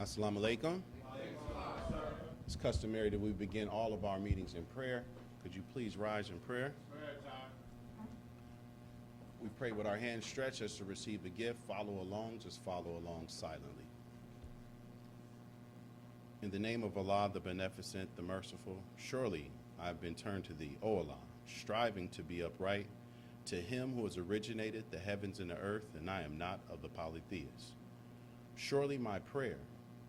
Assalamu alaikum. It's customary that we begin all of our meetings in prayer. Could you please rise in prayer? We pray with our hands stretched as to receive the gift. Follow along, just follow along silently. In the name of Allah, the Beneficent, the Merciful, surely I have been turned to thee, O Allah, striving to be upright, to him who has originated the heavens and the earth, and I am not of the polytheists. Surely my prayer,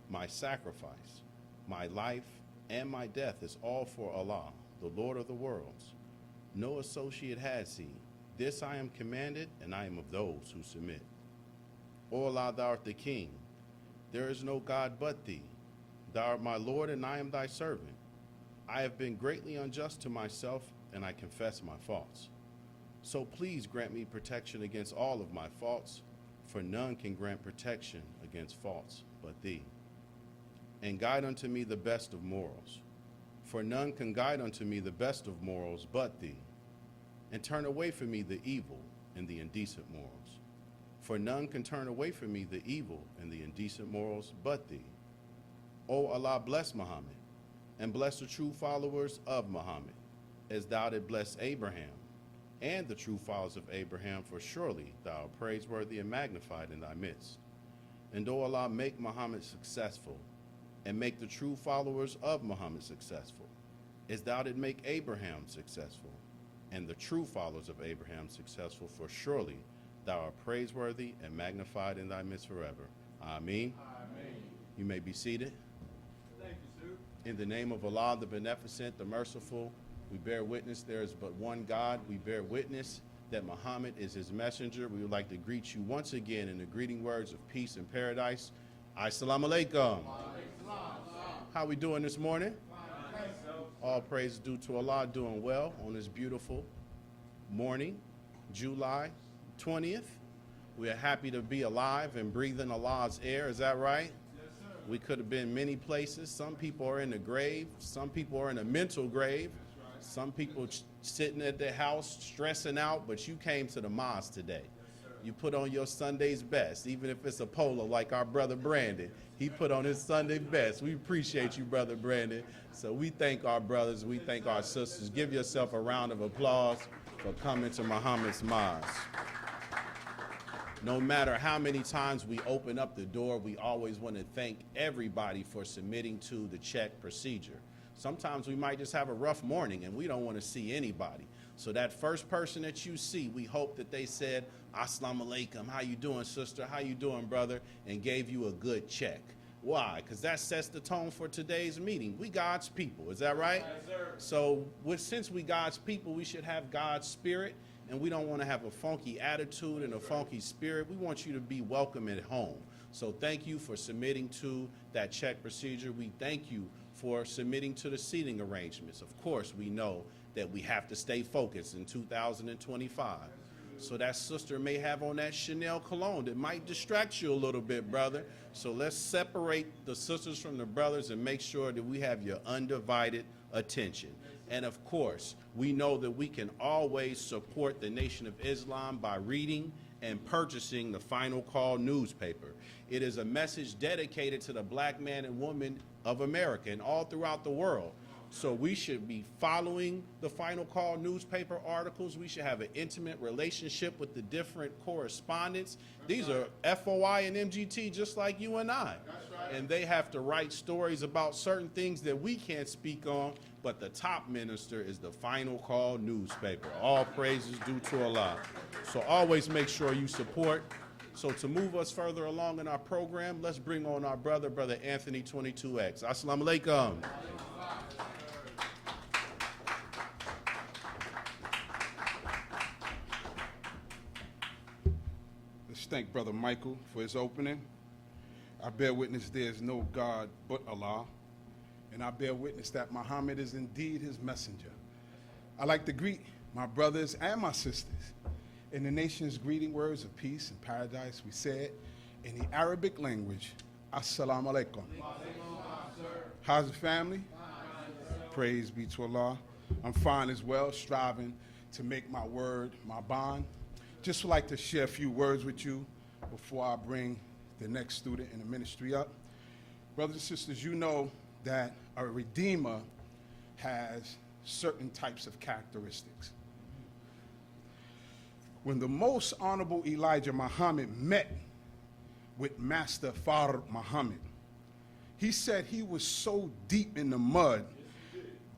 my sacrifice, my life, and my death is all for Allah, the Lord of the worlds. No associate has he. This I am commanded, and I am of those who submit. O Allah, thou art the King. There is no God but thee. Thou art my Lord, and I am thy servant. I have been greatly unjust to myself, and I confess my faults. So please grant me protection against all of my faults, for none can grant protection against faults but thee. And guide unto me the best of morals, for none can guide unto me the best of morals but thee. And turn away from me the evil and the indecent morals, for none can turn away from me the evil and the indecent morals but thee. O Allah, bless Muhammad, and bless the true followers of Muhammad, as thou did bless Abraham, and the true followers of Abraham, for surely thou art praiseworthy and magnified in thy midst. And O Allah, make Muhammad successful, and make the true followers of Muhammad successful, as thou did make Abraham successful, and the true followers of Abraham successful, for surely thou art praiseworthy and magnified in thy midst forever. Ameen. Amen. You may be seated. Thank you, sir. In the name of Allah, the Beneficent, the Merciful, we bear witness there is but one God. We bear witness that Muhammad is his messenger. We would like to greet you once again in the greeting words of peace and paradise. Assalamu alaikum. How we doing this morning? All praise due to Allah, doing well on this beautiful morning, July 20th. We are happy to be alive and breathing Allah's air. Is that right? Yes, sir. We could have been many places. Some people are in the grave. Some people are in a mental grave. Some people sitting at their house stressing out, but you came to the mosque today. You put on your Sunday's best, even if it's a polo like our brother Brandon. He put on his Sunday best. We appreciate you, brother Brandon. So we thank our brothers. We thank our sisters. Give yourself a round of applause for coming to Muhammad's mosque. No matter how many times we open up the door, we always want to thank everybody for submitting to the check procedure. Sometimes we might just have a rough morning and we don't want to see anybody. So that first person that you see, we hope that they said, Assalamu alaikum, how you doing, sister? How you doing, brother? And gave you a good check. Why? Because that sets the tone for today's meeting. We God's people, is that right? Yes, sir. So since we God's people, we should have God's spirit, and we don't want to have a funky attitude and a funky spirit. We want you to be welcome at home. So thank you for submitting to that check procedure. We thank you for submitting to the seating arrangements. Of course, we know that we have to stay focused in 2025. So that sister may have on that Chanel cologne that might distract you a little bit, brother. So let's separate the sisters from the brothers and make sure that we have your undivided attention. And of course, we know that we can always support the Nation of Islam by reading and purchasing the Final Call newspaper. It is a message dedicated to the black man and woman of America and all throughout the world. So we should be following the Final Call newspaper articles. We should have an intimate relationship with the different correspondents. These are FOI and MGT just like you and I. And they have to write stories about certain things that we can't speak on, but the top minister is the Final Call newspaper. All praises due to Allah. So always make sure you support. So to move us further along in our program, let's bring on our brother Anthony 22X. Assalamu alaikum. Let's thank Brother Michael for his opening. I bear witness there is no God but Allah, and I bear witness that Muhammad is indeed his messenger. I like to greet my brothers and my sisters. In the nation's greeting words of peace and paradise, we said in the Arabic language, Assalamu alaikum. How's the family? Praise be to Allah. I'm fine as well, striving to make my word my bond. Just would like to share a few words with you before I bring the next student in the ministry up. Brothers and sisters, you know that a redeemer has certain types of characteristics. When the most honorable Elijah Muhammad met with Master Fard Muhammad, he said he was so deep in the mud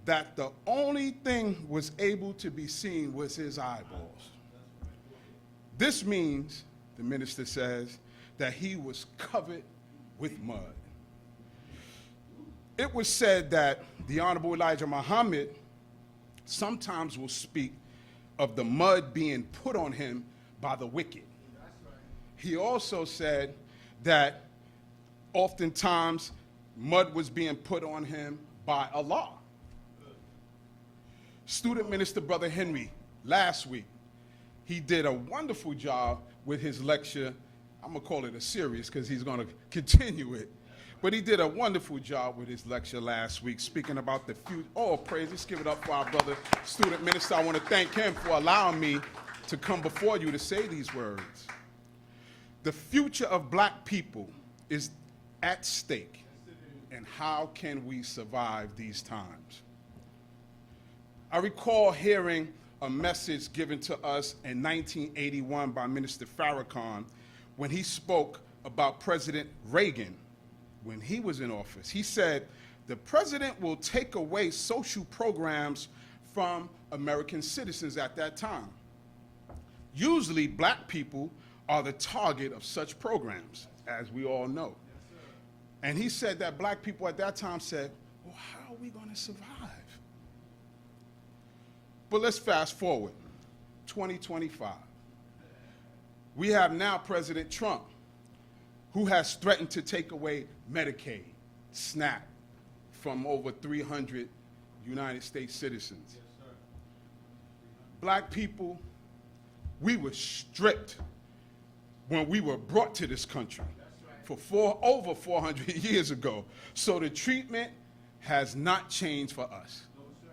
that the only thing was able to be seen was his eyeballs. This means, the minister says, that he was covered with mud. It was said that the Honorable Elijah Muhammad sometimes will speak of the mud being put on him by the wicked. He also said that oftentimes mud was being put on him by Allah. Student Minister Brother Henry, last week, he did a wonderful job with his lecture. I'm going to call it a series because he's going to continue it. But he did a wonderful job with his lecture last week, speaking about the future. Oh, praise. Let's give it up for our brother, Student Minister. I want to thank him for allowing me to come before you to say these words. The future of black people is at stake, and how can we survive these times? I recall hearing a message given to us in 1981 by Minister Farrakhan when he spoke about President Reagan when he was in office. He said, the president will take away social programs from American citizens at that time. Usually, black people are the target of such programs, as we all know. And he said that black people at that time said, well, how are we going to survive? But let's fast forward, 2025. We have now President Trump, who has threatened to take away Medicaid, SNAP, from over 300 United States citizens. Yes, sir. Black people, we were stripped when we were brought to this country for over 400 years ago. So the treatment has not changed for us. No, sir.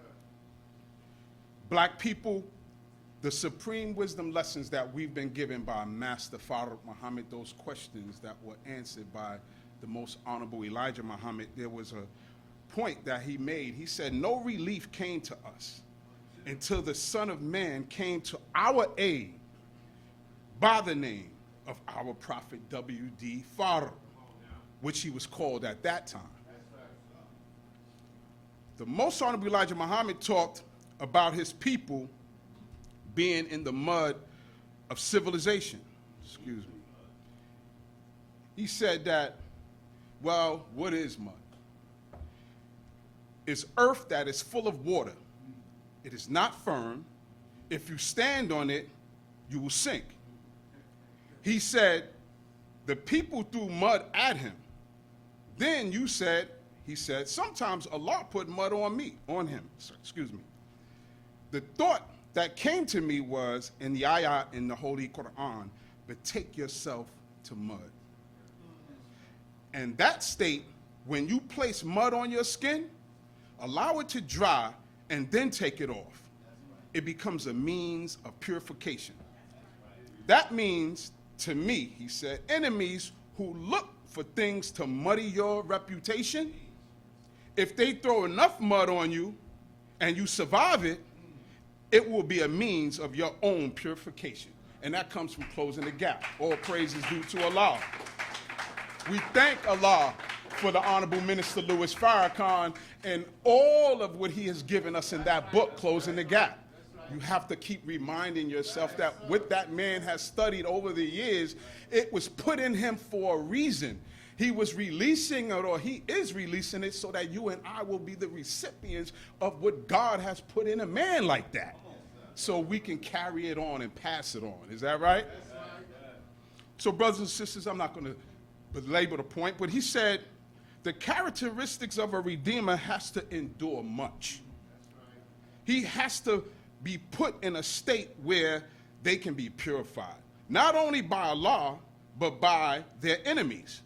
Black people, the supreme wisdom lessons that we've been given by Master Fard Muhammad, those questions that were answered by the most honorable Elijah Muhammad, there was a point that he made. He said, no relief came to us until the Son of Man came to our aid by the name of our prophet W.D. Fard, which he was called at that time. The most honorable Elijah Muhammad talked about his people being in the mud of civilization. Excuse me. He said that, well, what is mud? It's earth that is full of water. It is not firm. If you stand on it, you will sink. He said, the people threw mud at him. Then he said, sometimes Allah put mud on him. Excuse me. The thought that came to me was in the ayah in the Holy Quran, but take yourself to mud. And that state, when you place mud on your skin, allow it to dry and then take it off. It becomes a means of purification. That means, to me, he said, enemies who look for things to muddy your reputation, if they throw enough mud on you and you survive it, it will be a means of your own purification. And that comes from closing the gap. All praise is due to Allah. We thank Allah for the Honorable Minister Louis Farrakhan and all of what he has given us in that book, Closing the Gap. You have to keep reminding yourself that what that man has studied over the years, it was put in him for a reason. He was releasing it, or he is releasing it, so that you and I will be the recipients of what God has put in a man like that, so we can carry it on and pass it on. Is that right? So, brothers and sisters, I'm not going to belabor the point, but he said the characteristics of a redeemer has to endure much. He has to be put in a state where they can be purified, not only by Allah, but by their enemies.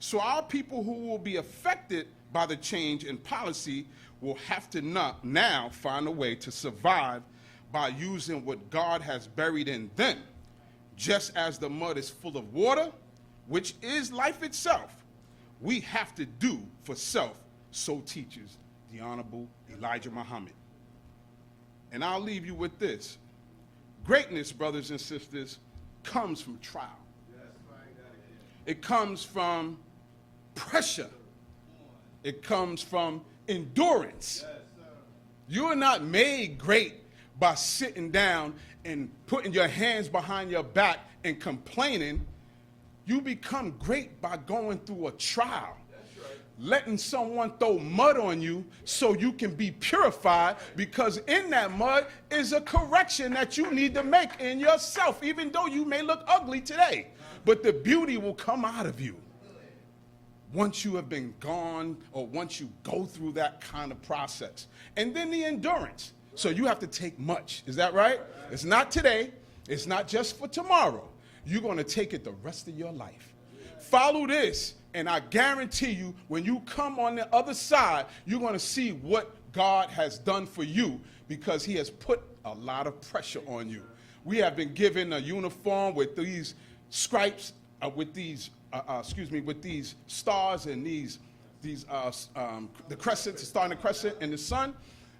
So our people who will be affected by the change in policy will have to now find a way to survive by using what God has buried in them. Just as the mud is full of water, which is life itself, we have to do for self, so teaches the Honorable Elijah Muhammad. And I'll leave you with this. Greatness, brothers and sisters, comes from trial. It comes from pressure. It comes from endurance. You are not made great by sitting down and putting your hands behind your back and complaining. You become great by going through a trial. Letting someone throw mud on you so you can be purified, because in that mud is a correction that you need to make in yourself, even though you may look ugly today. But the beauty will come out of you once you have been gone, or once you go through that kind of process. And then the endurance. So you have to take much. Is that right? It's not today. It's not just for tomorrow. You're going to take it the rest of your life. Follow this. And I guarantee you, when you come on the other side, you're going to see what God has done for you, because he has put a lot of pressure on you. We have been given a uniform with these stripes, with these stars and the crescent, the star and the crescent and the sun,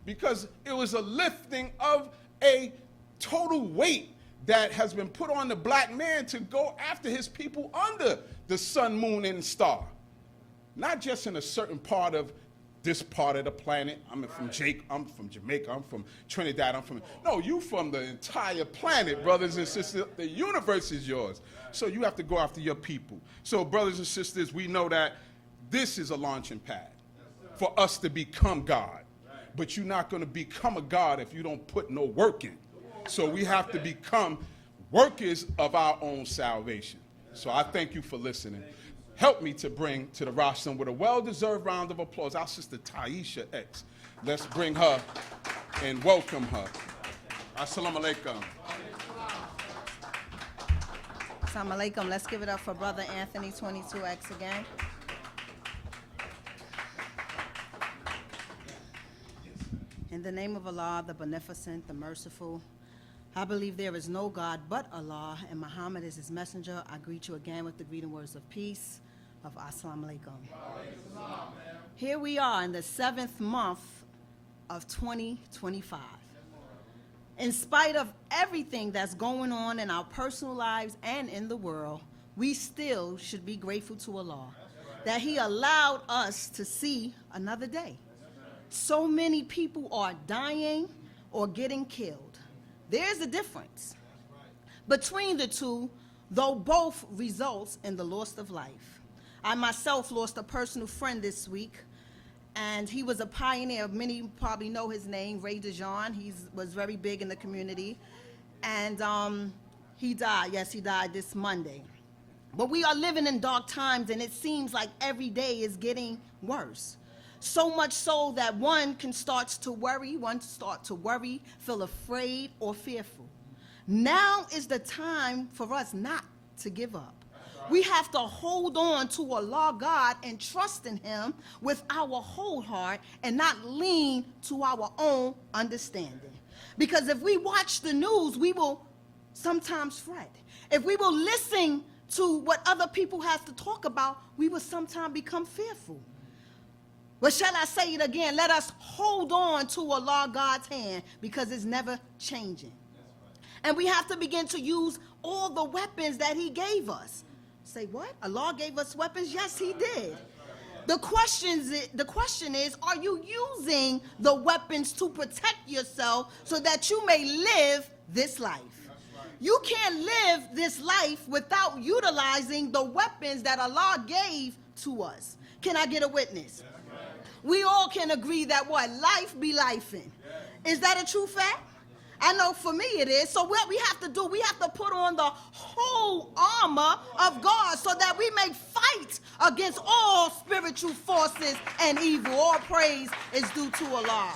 because it was a lifting of a total weight that has been put on the black man to go after his people under the sun, moon, and star. Not just in a certain part of this part of the planet. I'm from Jamaica, I'm from Trinidad, no, you from the entire planet, brothers and sisters. The universe is yours. So you have to go after your people. So brothers and sisters, we know that this is a launching pad for us to become God. But you're not going to become a God if you don't put no work in. So we have to become workers of our own salvation. So I thank you for listening. Help me to bring to the rostrum with a well-deserved round of applause our sister Taisha X. Let's bring her and welcome her. Assalamu alaikum. Assalamu alaikum. Let's give it up for Brother Anthony 22X again. In the name of Allah, the Beneficent, the Merciful, I believe there is no God but Allah, and Muhammad is his messenger. I greet you again with the greeting words of peace, of Assalamu alaikum. Here we are in the 7th month of 2025. In spite of everything that's going on in our personal lives and in the world, we still should be grateful to Allah that he allowed us to see another day. So many people are dying or getting killed. There's a difference between the two, though both results in the loss of life. I myself lost a personal friend this week, and he was a pioneer. Many probably know his name, Ray DeJean. He was very big in the community, and he died. Yes, he died this Monday. But we are living in dark times, and it seems like every day is getting worse. So much so that one starts to worry, feel afraid or fearful. Now is the time for us not to give up. We have to hold on to Allah God and trust in him with our whole heart and not lean to our own understanding. Because if we watch the news, we will sometimes fret. If we will listen to what other people have to talk about, we will sometimes become fearful. But shall I say it again? Let us hold on to Allah God's hand, because it's never changing. And we have to begin to use all the weapons that he gave us. Say what? Allah gave us weapons? Yes, he did. The question is, are you using the weapons to protect yourself so that you may live this life? You can't live this life without utilizing the weapons that Allah gave to us. Can I get a witness? We all can agree that what? Life be lifing. Is that a true fact? I know for me it is. So what we have to do, we have to put on the whole armor of God so that we may fight against all spiritual forces and evil. All praise is due to Allah.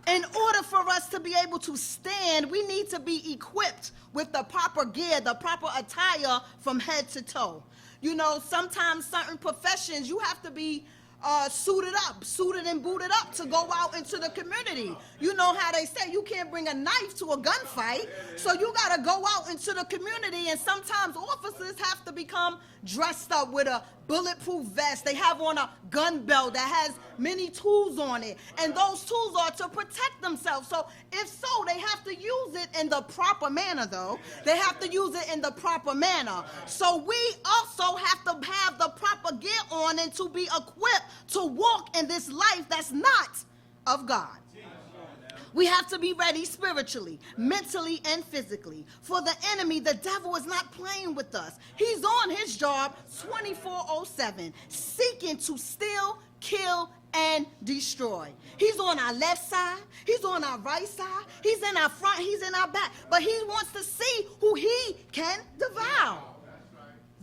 In order for us to be able to stand, we need to be equipped with the proper gear, the proper attire from head to toe. You know, sometimes certain professions, you have to be suited and booted up to go out into the community. You know how they say you can't bring a knife to a gunfight, so you got to go out into the community, and sometimes officers have to become dressed up with a bulletproof vest. They have on a gun belt that has many tools on it, and those tools are to protect themselves. So if so, they have to use it in the proper manner, though. They have to use it in the proper manner. So we also have to have the proper gear on and to be equipped to walk in this life that's not of God. We have to be ready spiritually, mentally, and physically. For the enemy, the devil, is not playing with us. He's on his job 24/7, seeking to steal, kill, and destroy. He's on our left side. He's on our right side. He's in our front. He's in our back. But he wants to see who he can devour.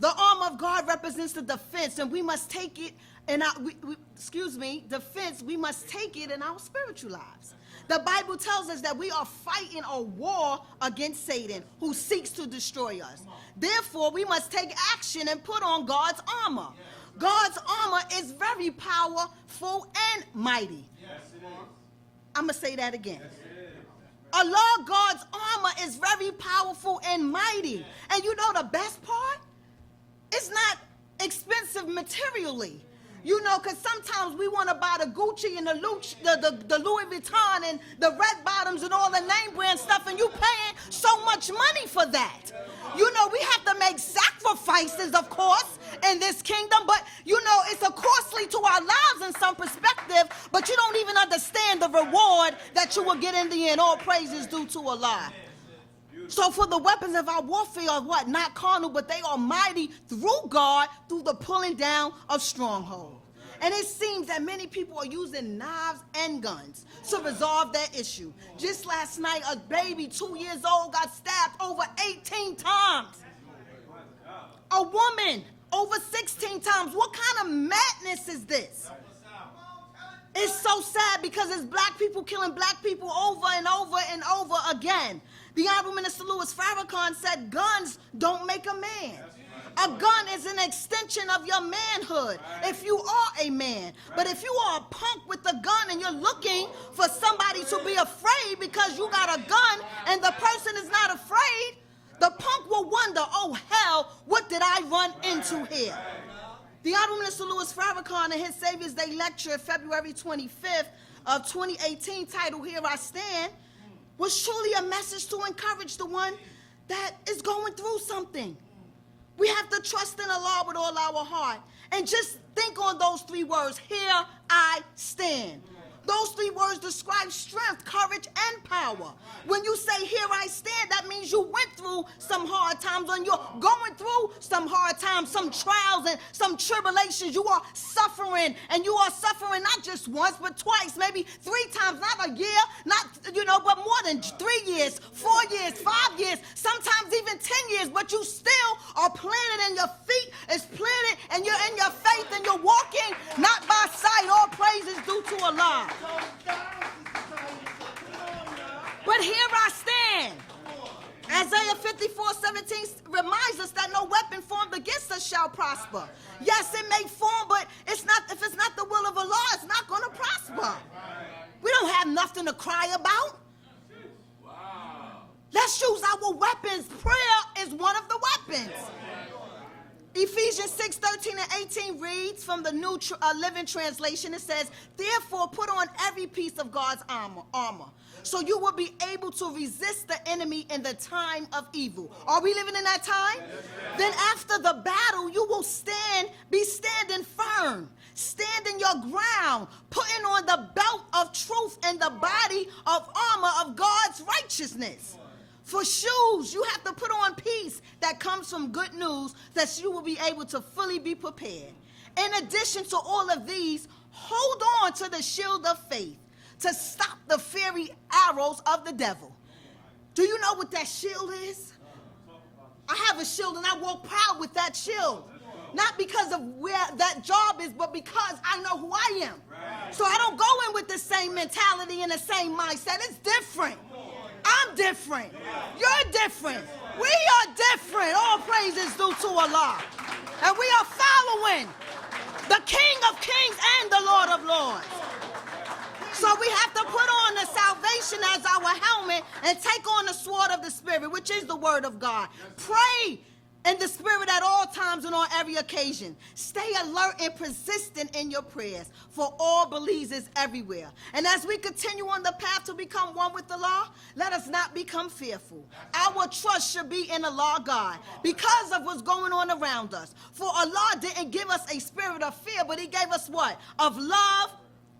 The arm of God represents the defense, and we must take it in our, defense, we must take it in our spiritual lives. The Bible tells us that we are fighting a war against Satan, who seeks to destroy us. Therefore, we must take action and put on God's armor. God's armor is very powerful and mighty. I'm going to say that again. Allah, God's armor, is very powerful and mighty. And you know the best part? It's not expensive materially. You know, because sometimes we want to buy the Gucci and the Louis Vuitton and the red bottoms and all the name brand stuff, and you paying so much money for that. You know, we have to make sacrifices, of course, in this kingdom, but, you know, it's a costly to our lives in some perspective, but you don't even understand the reward that you will get in the end. All praises due to Allah. So for the weapons of our warfare are what? Not carnal, but they are mighty through God, through the pulling down of strongholds. And it seems that many people are using knives and guns to resolve that issue. Just last night, a baby 2 years old got stabbed over 18 times. A woman over 16 times. What kind of madness is this? It's so sad because it's black people killing black people over and over and over again. The Honorable Minister Louis Farrakhan said guns don't make a man. A gun is an extension of your manhood if you are a man. But if you are a punk with a gun and you're looking for somebody to be afraid because you got a gun and the person is not afraid, the punk will wonder, oh hell, what did I run into here? The Honorable Minister Louis Farrakhan in his Savior's Day lecture, February 25th of 2018, titled Here I Stand, was truly a message to encourage the one that is going through something. We have to trust in Allah with all our heart. And just think on those three words, here I stand. Those three words describe strength, courage, and power. When you say, here I stand, that means you went through some hard times, and you're going through some hard times, some trials and some tribulations. You are suffering, and you are suffering not just once, but twice, maybe 3 times, not a year, but more than 3 years, 4 years, 5 years, sometimes even 10 years, but you still are planted and your feet is planted, and you're in your faith, and you're walking not by sight. All praise is due to Allah. But here I stand. Isaiah 54:17 reminds us that no weapon formed against us shall prosper. Yes, it may form, but if it's not the will of Allah, it's not going to prosper. We don't have nothing to cry about. Let's use our weapons. Prayer is one of the weapons. Ephesians 6:13-18 reads from the New Living Translation. It says, therefore put on every piece of God's armor, so you will be able to resist the enemy in the time of evil. Are we living in that time? Yes, then after the battle, you will be standing firm, standing your ground, putting on the belt of truth and the body of armor of God's righteousness. For shoes, you have to put on peace that comes from good news, that you will be able to fully be prepared. In addition to all of these, hold on to the shield of faith to stop the fiery arrows of the devil. Do you know what that shield is? I have a shield and I walk proud with that shield. Not because of where that job is, but because I know who I am. So I don't go in with the same mentality and the same mindset. It's different. I'm different. You're different. We are different. All praise is due to Allah. And we are following the King of Kings and the Lord of Lords. So we have to put on the salvation as our helmet and take on the sword of the Spirit, which is the word of God. Pray in the Spirit at all times and on every occasion. Stay alert and persistent in your prayers for all believers everywhere. And as we continue on the path to become one with the law, let us not become fearful. Our trust should be in the law of God because of what's going on around us. For Allah didn't give us a spirit of fear, but he gave us what? Of love,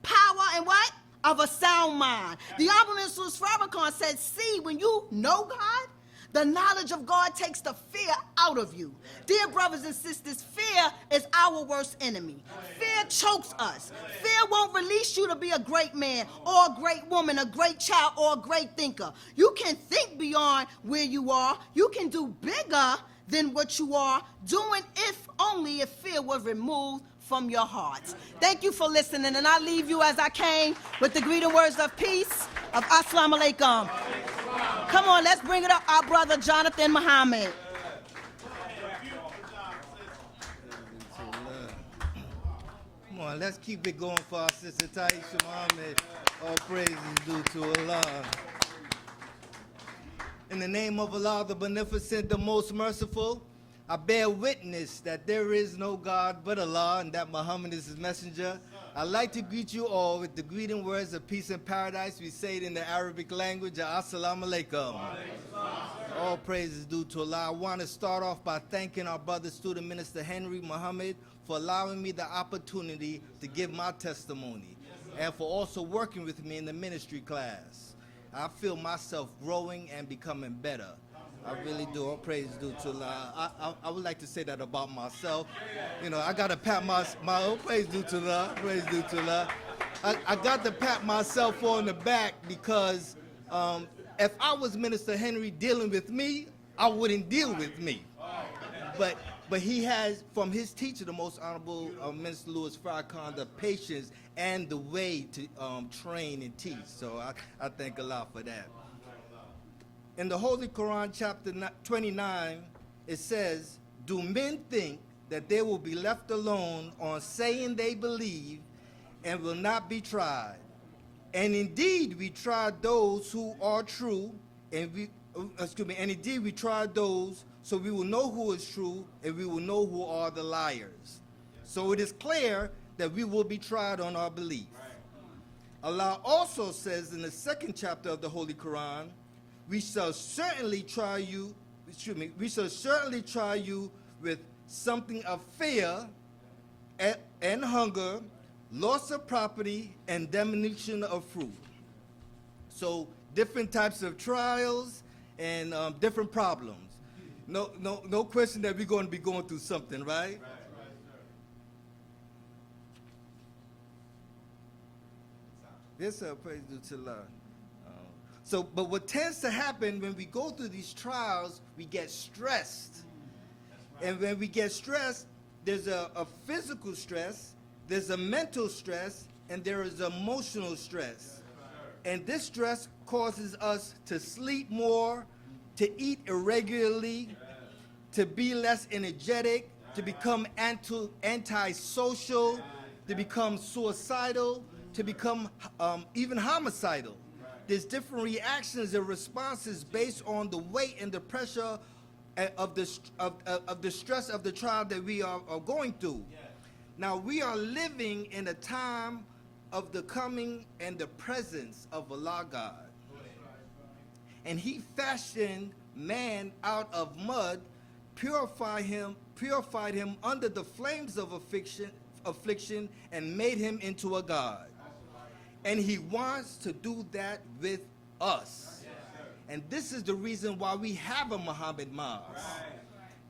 power, and what? Of a sound mind. The Honorable Mrs. Farrakhan said, see, when you know God, the knowledge of God takes the fear out of you. Dear brothers and sisters, fear is our worst enemy. Fear chokes us. Fear won't release you to be a great man or a great woman, a great child or a great thinker. You can think beyond where you are. You can do bigger than what you are doing if only if fear was removed from your hearts. Thank you for listening, and I leave you as I came with the greeting words of peace of Assalamu alaikum. Come on, let's bring it up, our brother Jonathan Muhammad. Come on, let's keep it going for our sister Taisha Muhammad. All praise is due to Allah. In the name of Allah, the Beneficent, the Most Merciful, I bear witness that there is no God but Allah and that Muhammad is his messenger. I'd like to greet you all with the greeting words of peace and paradise. We say it in the Arabic language, Assalamu alaikum. All praise is due to Allah. I want to start off by thanking our brother student minister Henry Muhammad for allowing me the opportunity to give my testimony and for also working with me in the ministry class. I feel myself growing and becoming better. I really do. All praise due to Allah. I would like to say that about myself. You know, I got to pat my all praise due to Allah. Praise due to Allah. I got to pat myself on the back because if I was Minister Henry dealing with me, I wouldn't deal with me. But he has, from his teacher, the Most Honorable Minister Louis Farrakhan, the patience and the way to train and teach. So I thank Allah for that. In the Holy Quran, chapter 29, it says, do men think that they will be left alone on saying they believe and will not be tried? And indeed, we tried those who are true, and indeed we tried those, so we will know who is true, and we will know who are the liars. So it is clear that we will be tried on our belief. Allah also says in the second chapter of the Holy Quran, we shall certainly try you with something of fear and hunger, loss of property, and diminution of fruit. So different types of trials and different problems. No question that we're going to be going through something, right? Yes, sir. Praise be to Allah. But what tends to happen when we go through these trials, we get stressed. And when we get stressed, there's a physical stress, there's a mental stress, and there is emotional stress. And this stress causes us to sleep more, to eat irregularly, to be less energetic, to become antisocial, to become suicidal, to become even homicidal. There's different reactions and responses based on the weight and the pressure of the stress of the trial that we are going through. Now, we are living in a time of the coming and the presence of Allah God. And he fashioned man out of mud, purified him under the flames of affliction, and made him into a God. And he wants to do that with us. And this is the reason why we have a Muhammad Mosque.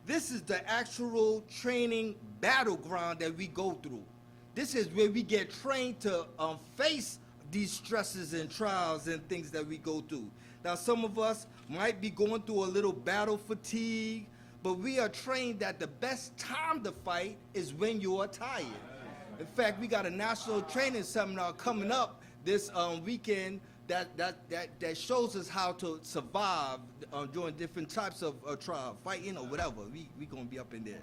This is the actual training battleground that we go through. This is where we get trained to face these stresses and trials and things that we go through. Now, some of us might be going through a little battle fatigue, but we are trained that the best time to fight is when you are tired. In fact, we got a national training seminar coming up this weekend that shows us how to survive during different types of trial, fighting or whatever. We gonna be up in there.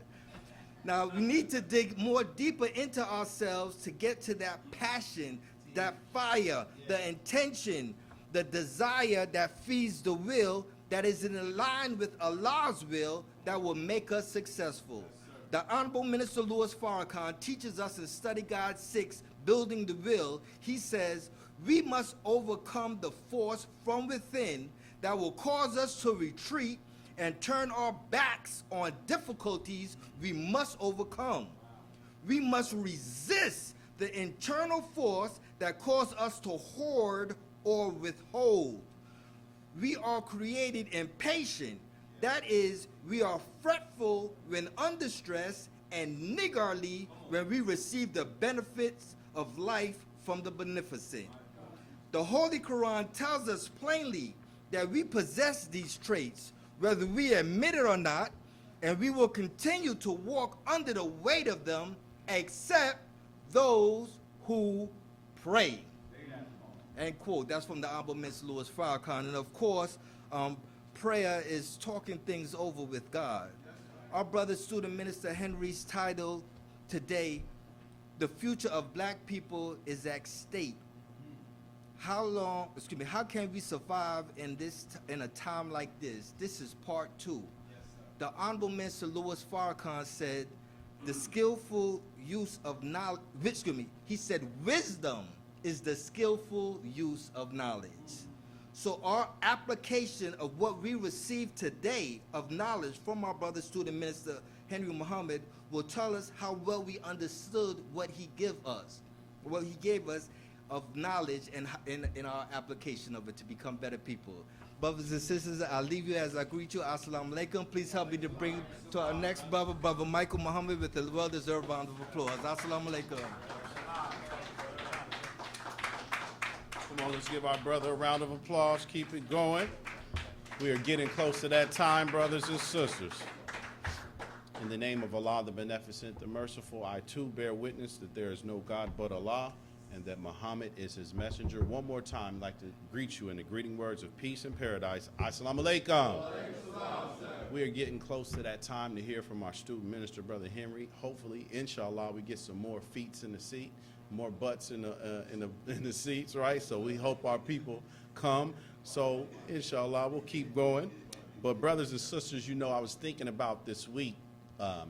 Now, we need to dig more deeper into ourselves to get to that passion, that fire, the intention, the desire that feeds the will that is in line with Allah's will that will make us successful. The Honorable Minister Louis Farrakhan teaches us in Study Guide 6, Building the Will. He says, we must overcome the force from within that will cause us to retreat and turn our backs on difficulties we must overcome. We must resist the internal force that causes us to hoard or withhold. We are created impatient. That is, we are fretful when under stress and niggardly when we receive the benefits of life from the beneficent. The Holy Quran tells us plainly that we possess these traits, whether we admit it or not, and we will continue to walk under the weight of them, except those who pray. End quote. That's from the Honorable Minister Louis Farrakhan. And of course, prayer is talking things over with God. Our brother student minister Henry's title today, "The Future of Black People is at Stake." How can we survive in a time like this? This is part 2. The Honorable Minister Louis Farrakhan said, the skillful use of knowledge, he said wisdom is the skillful use of knowledge. So our application of what we receive today of knowledge from our brother student minister Henry Muhammad will tell us how well we understood what he gave us of knowledge and in our application of it to become better people. Brothers and sisters, I'll leave you as I greet you. Assalamu alaikum. Please help me to bring to our next brother, Brother Michael Muhammad, with a well-deserved round of applause. Assalamu alaikum. Come on, let's give our brother a round of applause. Keep it going. We are getting close to that time, brothers and sisters. In the name of Allah, the Beneficent, the Merciful, I too bear witness that there is no God but Allah, and that Muhammad is his messenger. One more time, I'd like to greet you in the greeting words of peace and paradise. Assalamu alaikum. We are getting close to that time to hear from our student minister, Brother Henry. Hopefully, inshallah, we get some more feet in the seat, more butts in the seats, right? So we hope our people come. So inshallah, we'll keep going. But brothers and sisters, you know, I was thinking about this week,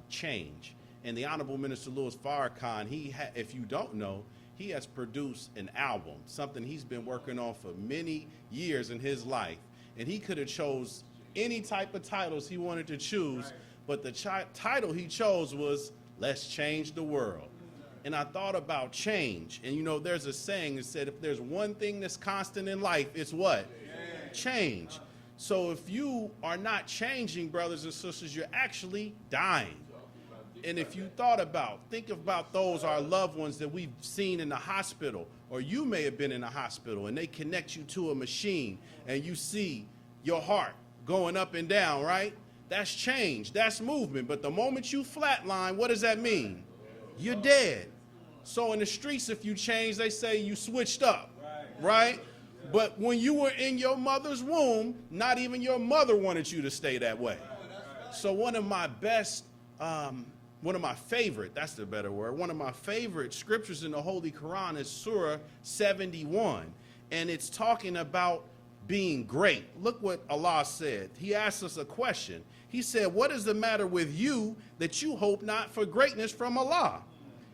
change. And the Honorable Minister Louis Farrakhan, if you don't know, he has produced an album, something he's been working on for many years in his life. And he could have chose any type of titles he wanted to choose, but the title he chose was Let's Change the World. And I thought about change. And you know, there's a saying that said, if there's one thing that's constant in life, it's what? Change. So if you are not changing, brothers and sisters, you're actually dying. And if you think about those, our loved ones that we've seen in the hospital, or you may have been in a hospital and they connect you to a machine and you see your heart going up and down, right? That's change, that's movement. But the moment you flatline, what does that mean? You're dead. So in the streets, if you change, they say you switched up, right? But when you were in your mother's womb, not even your mother wanted you to stay that way. So one of my favorite scriptures in the Holy Quran is Surah 71. And it's talking about being great. Look what Allah said. He asked us a question. He said, what is the matter with you that you hope not for greatness from Allah?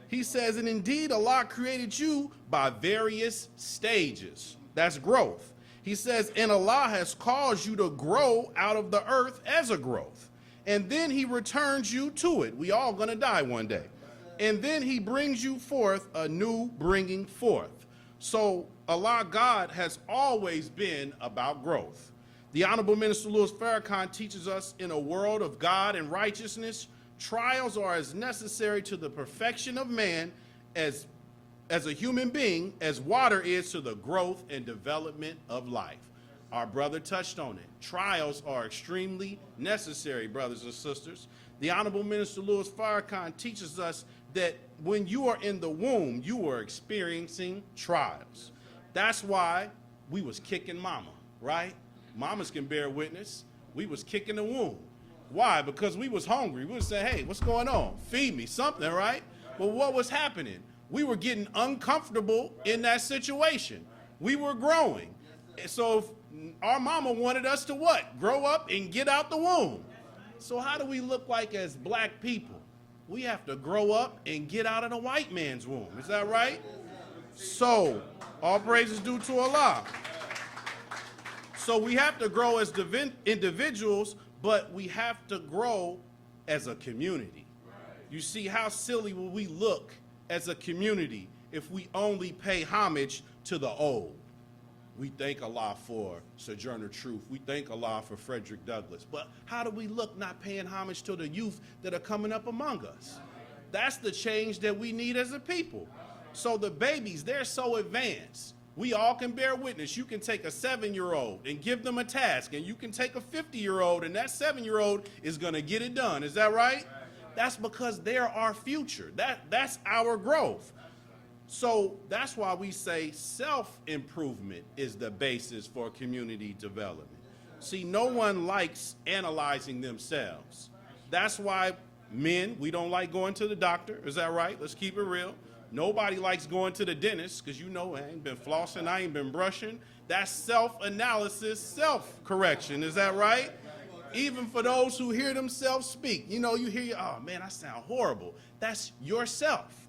He says, and indeed Allah created you by various stages. That's growth. He says, and Allah has caused you to grow out of the earth as a growth. And then he returns you to it. We all gonna die one day. And then he brings you forth a new bringing forth. So Allah, God, has always been about growth. The Honorable Minister Louis Farrakhan teaches us in a world of God and righteousness, trials are as necessary to the perfection of man as a human being as water is to the growth and development of life. Our brother touched on it. Trials are extremely necessary, brothers and sisters. The Honorable Minister Louis Farrakhan teaches us that when you are in the womb, you are experiencing trials. That's why we was kicking mama, right? Mamas can bear witness. We was kicking the womb. Why? Because we was hungry. We would say, hey, what's going on? Feed me something, right? But what was happening? We were getting uncomfortable in that situation. We were growing. So our mama wanted us to what? Grow up and get out the womb. So how do we look like as black people? We have to grow up and get out of the white man's womb. Is that right? So all praises due to Allah. So we have to grow as individuals, but we have to grow as a community. You see, how silly will we look as a community if we only pay homage to the old? We thank Allah for Sojourner Truth. We thank Allah for Frederick Douglass. But how do we look not paying homage to the youth that are coming up among us? That's the change that we need as a people. So the babies, they're so advanced. We all can bear witness. You can take a 7-year-old and give them a task, and you can take a 50-year-old, and that 7-year-old is going to get it done. Is that right? That's because they're our future. That's our growth. So that's why we say self-improvement is the basis for community development. See, no one likes analyzing themselves. That's why men, we don't like going to the doctor. Is that right? Let's keep it real. Nobody likes going to the dentist because you know I ain't been flossing, I ain't been brushing. That's self-analysis, self-correction. Is that right? Even for those who hear themselves speak. You know, you hear, oh man, I sound horrible. That's yourself.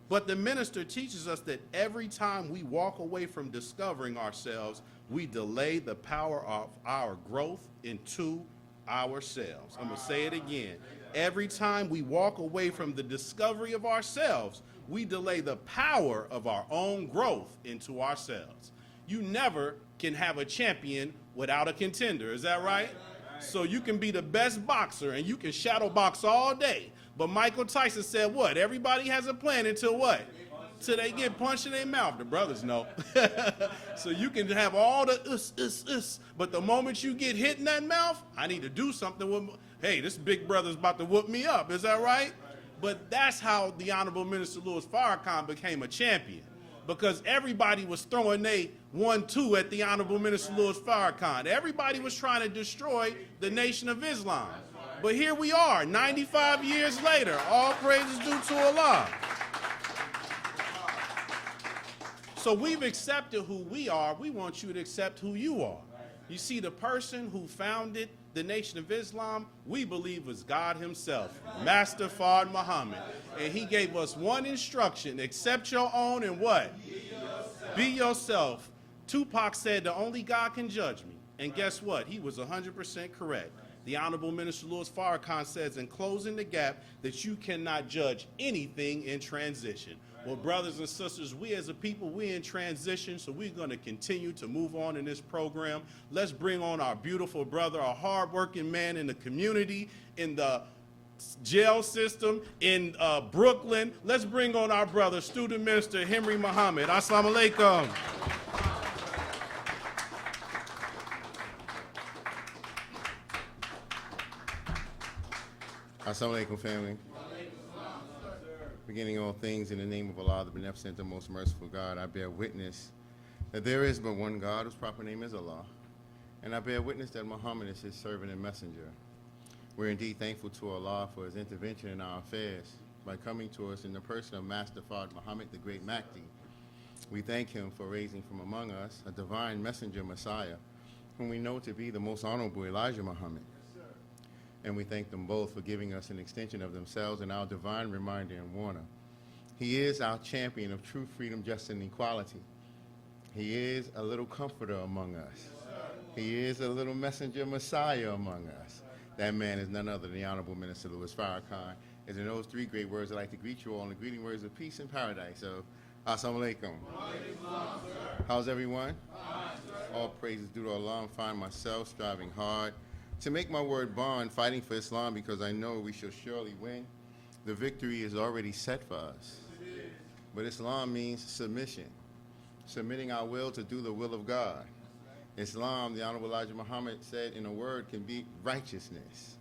But the minister teaches us that every time we walk away from discovering ourselves, we delay the power of our growth into ourselves. I'm going to say it again. Every time we walk away from the discovery of ourselves, we delay the power of our own growth into ourselves. You never can have a champion without a contender. Is that right? So you can be the best boxer and you can shadow box all day. But Michael Tyson said what? Everybody has a plan until what? Till they get punched in their mouth. The brothers know. So you can have all the but the moment you get hit in that mouth, I need to do something with, hey, this big brother's about to whoop me up. Is that right? But that's how the Honorable Minister Louis Farrakhan became a champion. Because everybody was throwing they 1-2 at the Honorable Minister Louis Farrakhan. Everybody was trying to destroy the Nation of Islam. But here we are, 95 years later, all praises due to Allah. So we've accepted who we are. We want you to accept who you are. You see, the person who founded the Nation of Islam, we believe was God himself, Master Fard Muhammad. And he gave us one instruction, accept your own and what? Be yourself. Tupac said, the only God can judge me. And guess what? He was 100% correct. The Honorable Minister Louis Farrakhan says in Closing the Gap that you cannot judge anything in transition. Well, brothers and sisters, we as a people, we're in transition, so we're going to continue to move on in this program. Let's bring on our beautiful brother, a hardworking man in the community, in the jail system, in Brooklyn. Let's bring on our brother, Student Minister Henry Muhammad. Assalamu alaikum. Assalamu alaikum, family. Beginning all things in the name of Allah, the Beneficent, the Most Merciful God, I bear witness that there is but one God, whose proper name is Allah. And I bear witness that Muhammad is his servant and messenger. We're indeed thankful to Allah for his intervention in our affairs by coming to us in the person of Master Fard Muhammad, the great Mahdi. We thank him for raising from among us a divine messenger Messiah, whom we know to be the most honorable Elijah Muhammad. And we thank them both for giving us an extension of themselves and our divine reminder and warner. He is our champion of truth, freedom, justice, and equality. He is a little comforter among us. He is a little messenger Messiah among us. That man is none other than the Honorable Minister Louis Farrakhan. As in those three great words, I'd like to greet you all in the greeting words of peace and paradise. So, assalamu alaikum. How's everyone? All praises due to Allah. I find myself striving hard to make my word bond, fighting for Islam, because I know we shall surely win. The victory is already set for us. But Islam means submission, submitting our will to do the will of God. Islam, the Honorable Elijah Muhammad said in a word, can be righteousness.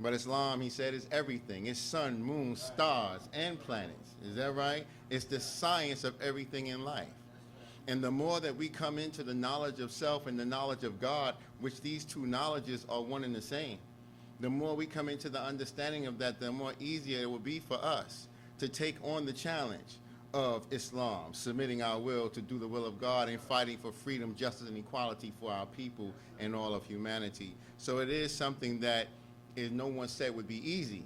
But Islam, he said, is everything. It's sun, moon, stars, and planets. Is that right? It's the science of everything in life. And the more that we come into the knowledge of self and the knowledge of God, which these two knowledges are one and the same, the more we come into the understanding of that, the more easier it will be for us to take on the challenge of Islam, submitting our will to do the will of God and fighting for freedom, justice, and equality for our people and all of humanity. So it is something that no one said would be easy,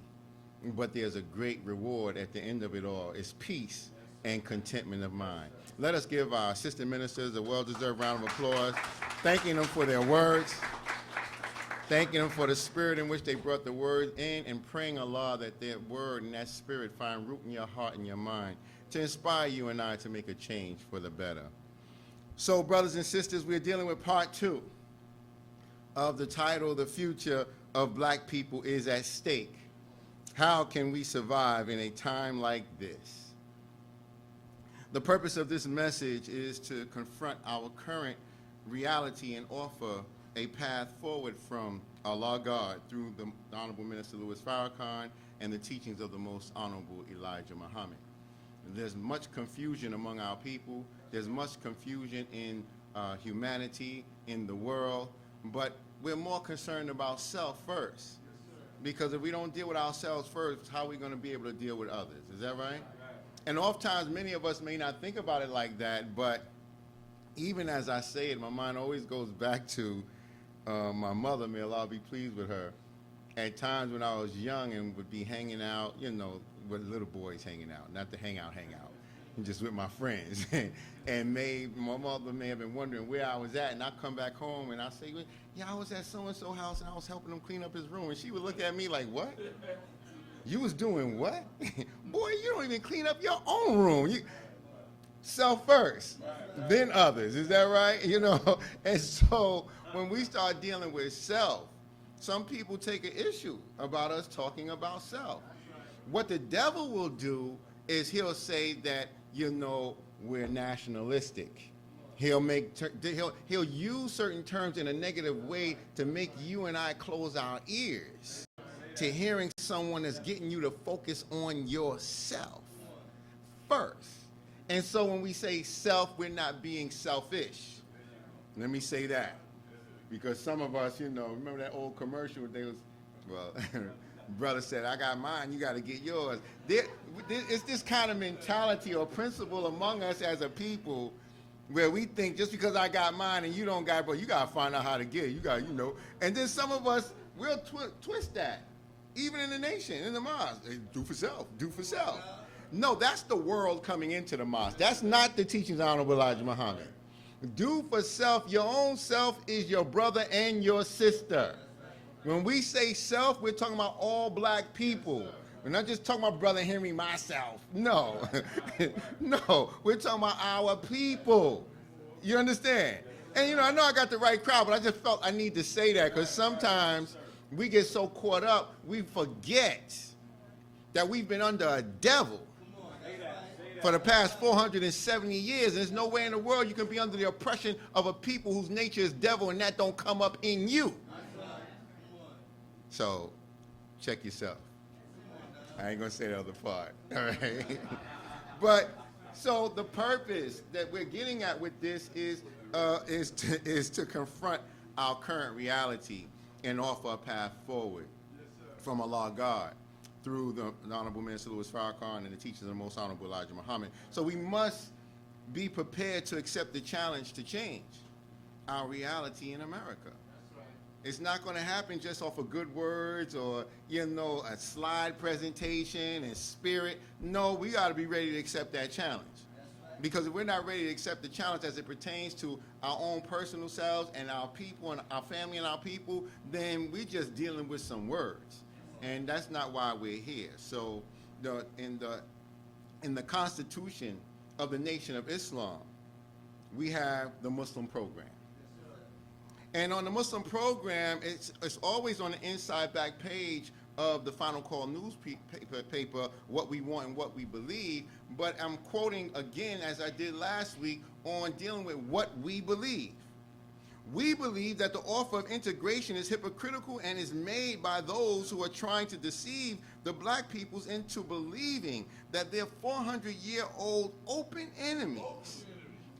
but there's a great reward at the end of it all. It's peace and contentment of mind. Let us give our assistant ministers a well-deserved round of applause, thanking them for their words, thanking them for the spirit in which they brought the word in, and praying Allah that their word and that spirit find root in your heart and your mind to inspire you and I to make a change for the better. So, brothers and sisters, we're dealing with part 2 of the title, The Future of Black People is at Stake. How can we survive in a time like this? The purpose of this message is to confront our current reality and offer a path forward from Allah God through the Honorable Minister Louis Farrakhan and the teachings of the Most Honorable Elijah Muhammad. There's much confusion among our people. There's much confusion in humanity, in the world, but we're more concerned about self first. Because if we don't deal with ourselves first, how are we going to be able to deal with others? Is that right? And oftentimes, many of us may not think about it like that, but even as I say it, my mind always goes back to my mother, may Allah be pleased with her. At times when I was young and would be hanging out, you know, with little boys hanging out, not to hang out, just with my friends. And my mother may have been wondering where I was at, and I come back home and I say, yeah, I was at so-and-so house and I was helping him clean up his room. And she would look at me like, what? You was doing what? Boy, you don't even clean up your own room. Self first, then others. Is that right? You know, and so when we start dealing with self, some people take an issue about us talking about self. What the devil will do is he'll say that, you know, we're nationalistic. He'll use certain terms in a negative way to make you and I close our ears to hearing someone that's getting you to focus on yourself first. And so when we say self, we're not being selfish. Let me say that. Because some of us, you know, remember that old commercial? Brother said, I got mine, you got to get yours. It's this kind of mentality or principle among us as a people where we think just because I got mine and you don't got it, but you got to find out how to get it. You got, you know. And then some of us, we'll twist that. Even in the nation, in the mosque, they do for self, do for self. No, that's the world coming into the mosque. That's not the teachings of Honorable Elijah Muhammad. Do for self, your own self is your brother and your sister. When we say self, we're talking about all black people. We're not just talking about Brother Henry, myself. No. No, we're talking about our people. You understand? And, you know, I know I got the right crowd, but I just felt I need to say that because sometimes we get so caught up, we forget that we've been under a devil for the past 470 years. And there's no way in the world you can be under the oppression of a people whose nature is devil and that don't come up in you. So, check yourself. I ain't gonna say the other part, all right? But, so the purpose that we're getting at with this is to confront our current reality and offer a path forward from Allah God through the Honorable Minister Louis Farrakhan and the teachers of the Most Honorable Elijah Muhammad. So we must be prepared to accept the challenge to change our reality in America. It's not going to happen just off of good words or, you know, a slide presentation and spirit. No, we got to be ready to accept that challenge. Because if we're not ready to accept the challenge as it pertains to our own personal selves and our people and our family and our people, then we're just dealing with some words. And that's not why we're here. So in the Constitution of the Nation of Islam, we have the Muslim program. And on the Muslim program, it's always on the inside back page of the Final Call newspaper, what we want and what we believe. But I'm quoting again, as I did last week, on dealing with what we believe. We believe that the offer of integration is hypocritical and is made by those who are trying to deceive the black peoples into believing that they're 400-year-old open enemies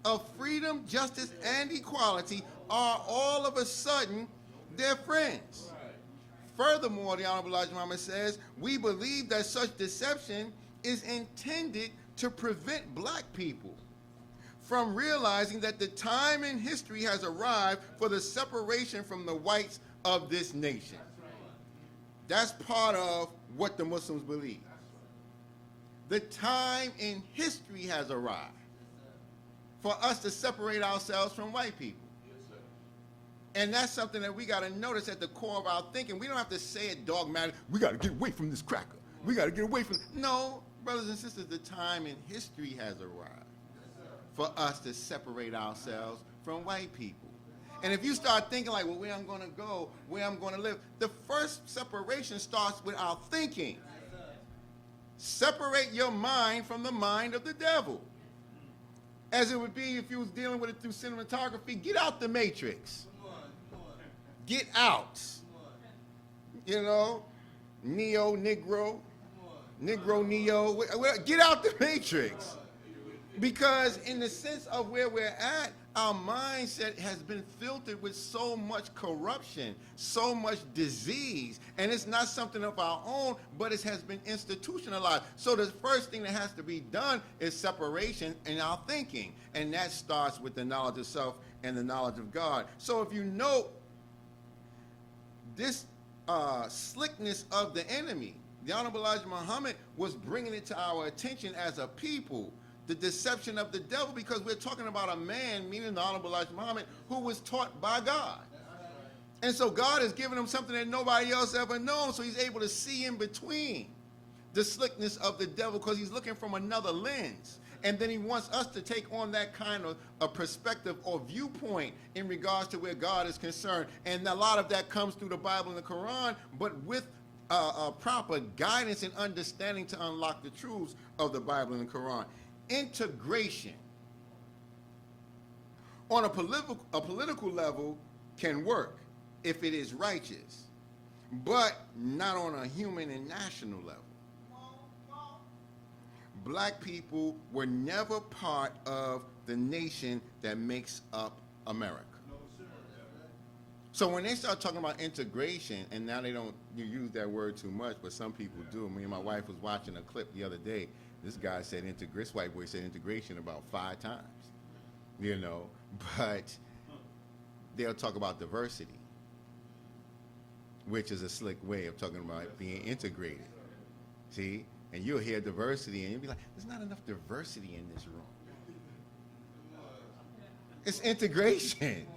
of freedom, justice, and equality are all of a sudden their friends. furthermore, the Honorable Elijah Muhammad says, we believe that such deception is intended to prevent black people from realizing that the time in history has arrived for the separation from the whites of this nation. That's part of what the Muslims believe. The time in history has arrived for us to separate ourselves from white people. And that's something that we got to notice at the core of our thinking. We don't have to say it dogmatic. We got to get away from this cracker. We got to get away from. No, brothers and sisters, the time in history has arrived for us to separate ourselves from white people. And if you start thinking like, well, where I'm going to go, where I'm going to live, the first separation starts with our thinking. Separate your mind from the mind of the devil. As it would be if you was dealing with it through cinematography, get out the matrix. Get out. You know, Neo, Negro, Negro, Neo. Get out the matrix. Because in the sense of where we're at, our mindset has been filtered with so much corruption, so much disease, and it's not something of our own, but it has been institutionalized. So the first thing that has to be done is separation in our thinking, and that starts with the knowledge of self and the knowledge of God. So if you note this slickness of the enemy, the Honorable Elijah Muhammad was bringing it to our attention as a people, the deception of the devil, because we're talking about a man, meaning the Honorable Elijah Muhammad, who was taught by God. And so God has given him something that nobody else ever known, so he's able to see in between the slickness of the devil because he's looking from another lens. And then he wants us to take on that kind of a perspective or viewpoint in regards to where God is concerned. And a lot of that comes through the Bible and the Quran, but with proper guidance and understanding to unlock the truths of the Bible and the Quran. Integration on a political level can work if it is righteous, but not on a human and national level. Black people were never part of the nation that makes up America. So when they start talking about integration, and now they don't use that word too much, but some people do. Me and my wife was watching a clip the other day. This guy said this white boy said integration about 5 times, you know, but they'll talk about diversity, which is a slick way of talking about being integrated. See? And you'll hear diversity and you'll be like, there's not enough diversity in this room. It's integration.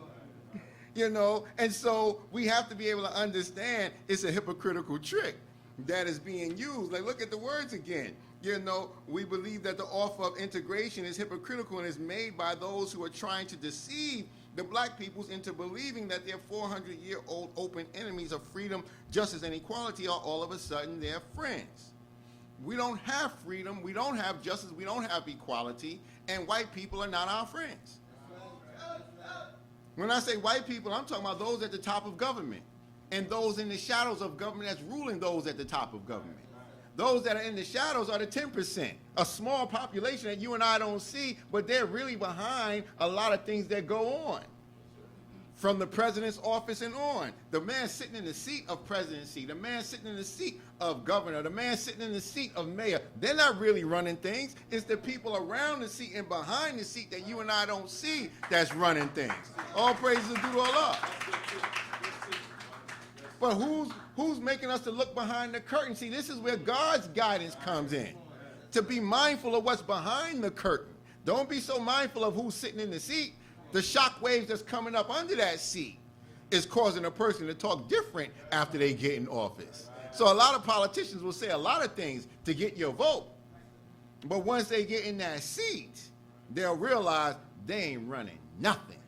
You know, and so we have to be able to understand it's a hypocritical trick that is being used. Like, look at the words again. You know, we believe that the offer of integration is hypocritical and is made by those who are trying to deceive the black peoples into believing that their 400-year-old open enemies of freedom, justice, and equality are all of a sudden their friends. We don't have freedom, we don't have justice, we don't have equality, and white people are not our friends. When I say white people, I'm talking about those at the top of government and those in the shadows of government that's ruling those at the top of government. Those that are in the shadows are the 10%, a small population that you and I don't see, but they're really behind a lot of things that go on. From the president's office and on, the man sitting in the seat of presidency, the man sitting in the seat of governor, the man sitting in the seat of mayor, they're not really running things. It's the people around the seat and behind the seat that you and I don't see that's running things. All praises are due to Allah. But who's making us to look behind the curtain? See, this is where God's guidance comes in. To be mindful of what's behind the curtain. Don't be so mindful of who's sitting in the seat. The shock waves that's coming up under that seat is causing a person to talk different after they get in office. So a lot of politicians will say a lot of things to get your vote. But once they get in that seat, they'll realize they ain't running nothing.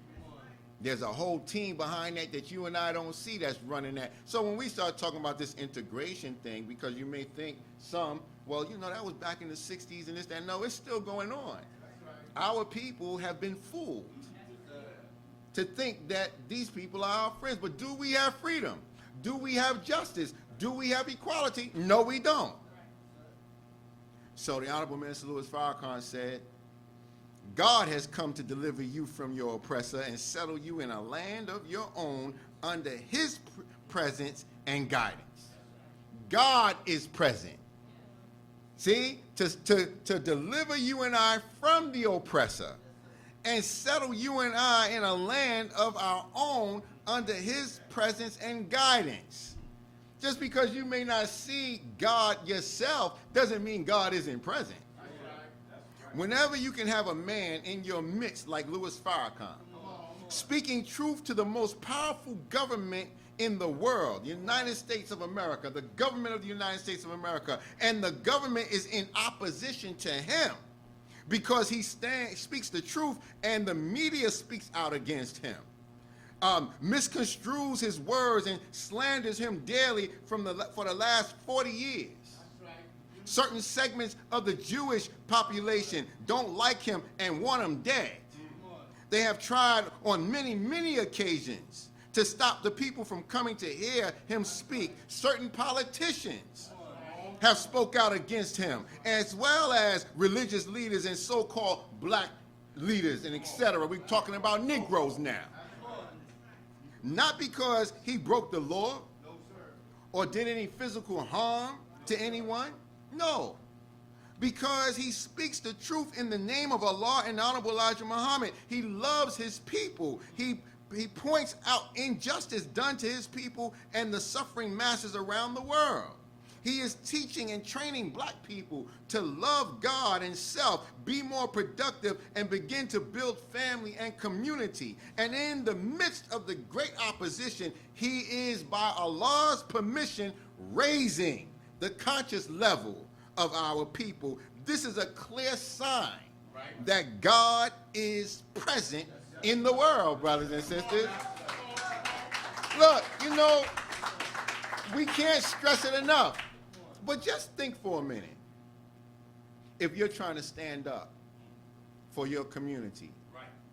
There's a whole team behind that you and I don't see that's running that. So when we start talking about this integration thing, because you may think some, well, you know, that was back in the 60s and this, that. No, it's still going on. Our people have been fooled to think that these people are our friends. But do we have freedom? Do we have justice? Do we have equality? No, we don't. So the Honorable Minister Louis Farrakhan said, God has come to deliver you from your oppressor and settle you in a land of your own under his presence and guidance. God is present. See, to deliver you and I from the oppressor and settle you and I in a land of our own under his presence and guidance. Just because you may not see God yourself doesn't mean God isn't present. Whenever you can have a man in your midst like Louis Farrakhan, speaking truth to the most powerful government in the world, the United States of America, the government of the United States of America, and the government is in opposition to him because he speaks the truth and the media speaks out against him, misconstrues his words and slanders him daily for the last 40 years. Certain segments of the Jewish population don't like him and want him dead. They have tried on many, many occasions to stop the people from coming to hear him speak. Certain politicians have spoke out against him, as well as religious leaders and so-called black leaders and etc. We're talking about Negroes now. Not because he broke the law or did any physical harm to anyone. No. Because he speaks the truth in the name of Allah and Honorable Elijah Muhammad. He loves his people. He points out injustice done to his people and the suffering masses around the world. He is teaching and training black people to love God and self, be more productive, and begin to build family and community. And in the midst of the great opposition, he is, by Allah's permission, raising the conscious level of our people. This is a clear sign that God is present in the world, brothers and sisters. Look, you know, we can't stress it enough, but just think for a minute. If you're trying to stand up for your community,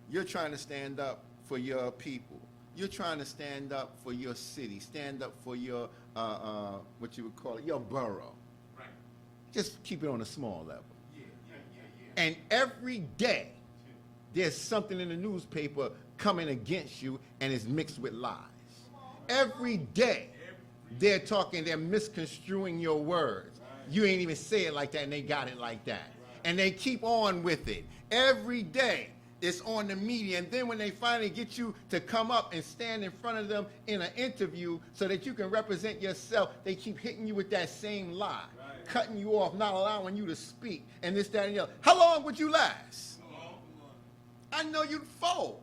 you're trying to stand up for your people, you're trying to stand up for your city, stand up for your, what you would call it, your borough. Just keep it on a small level. And every day, there's something in the newspaper coming against you and it's mixed with lies. Every day, they're misconstruing your words. You ain't even say it like that and they got it like that. And they keep on with it. Every day, it's on the media. And then when they finally get you to come up and stand in front of them in an interview so that you can represent yourself, they keep hitting you with that same lie. Cutting you off, not allowing you to speak, and this, that, and the other. How long would you last? I know you'd fold.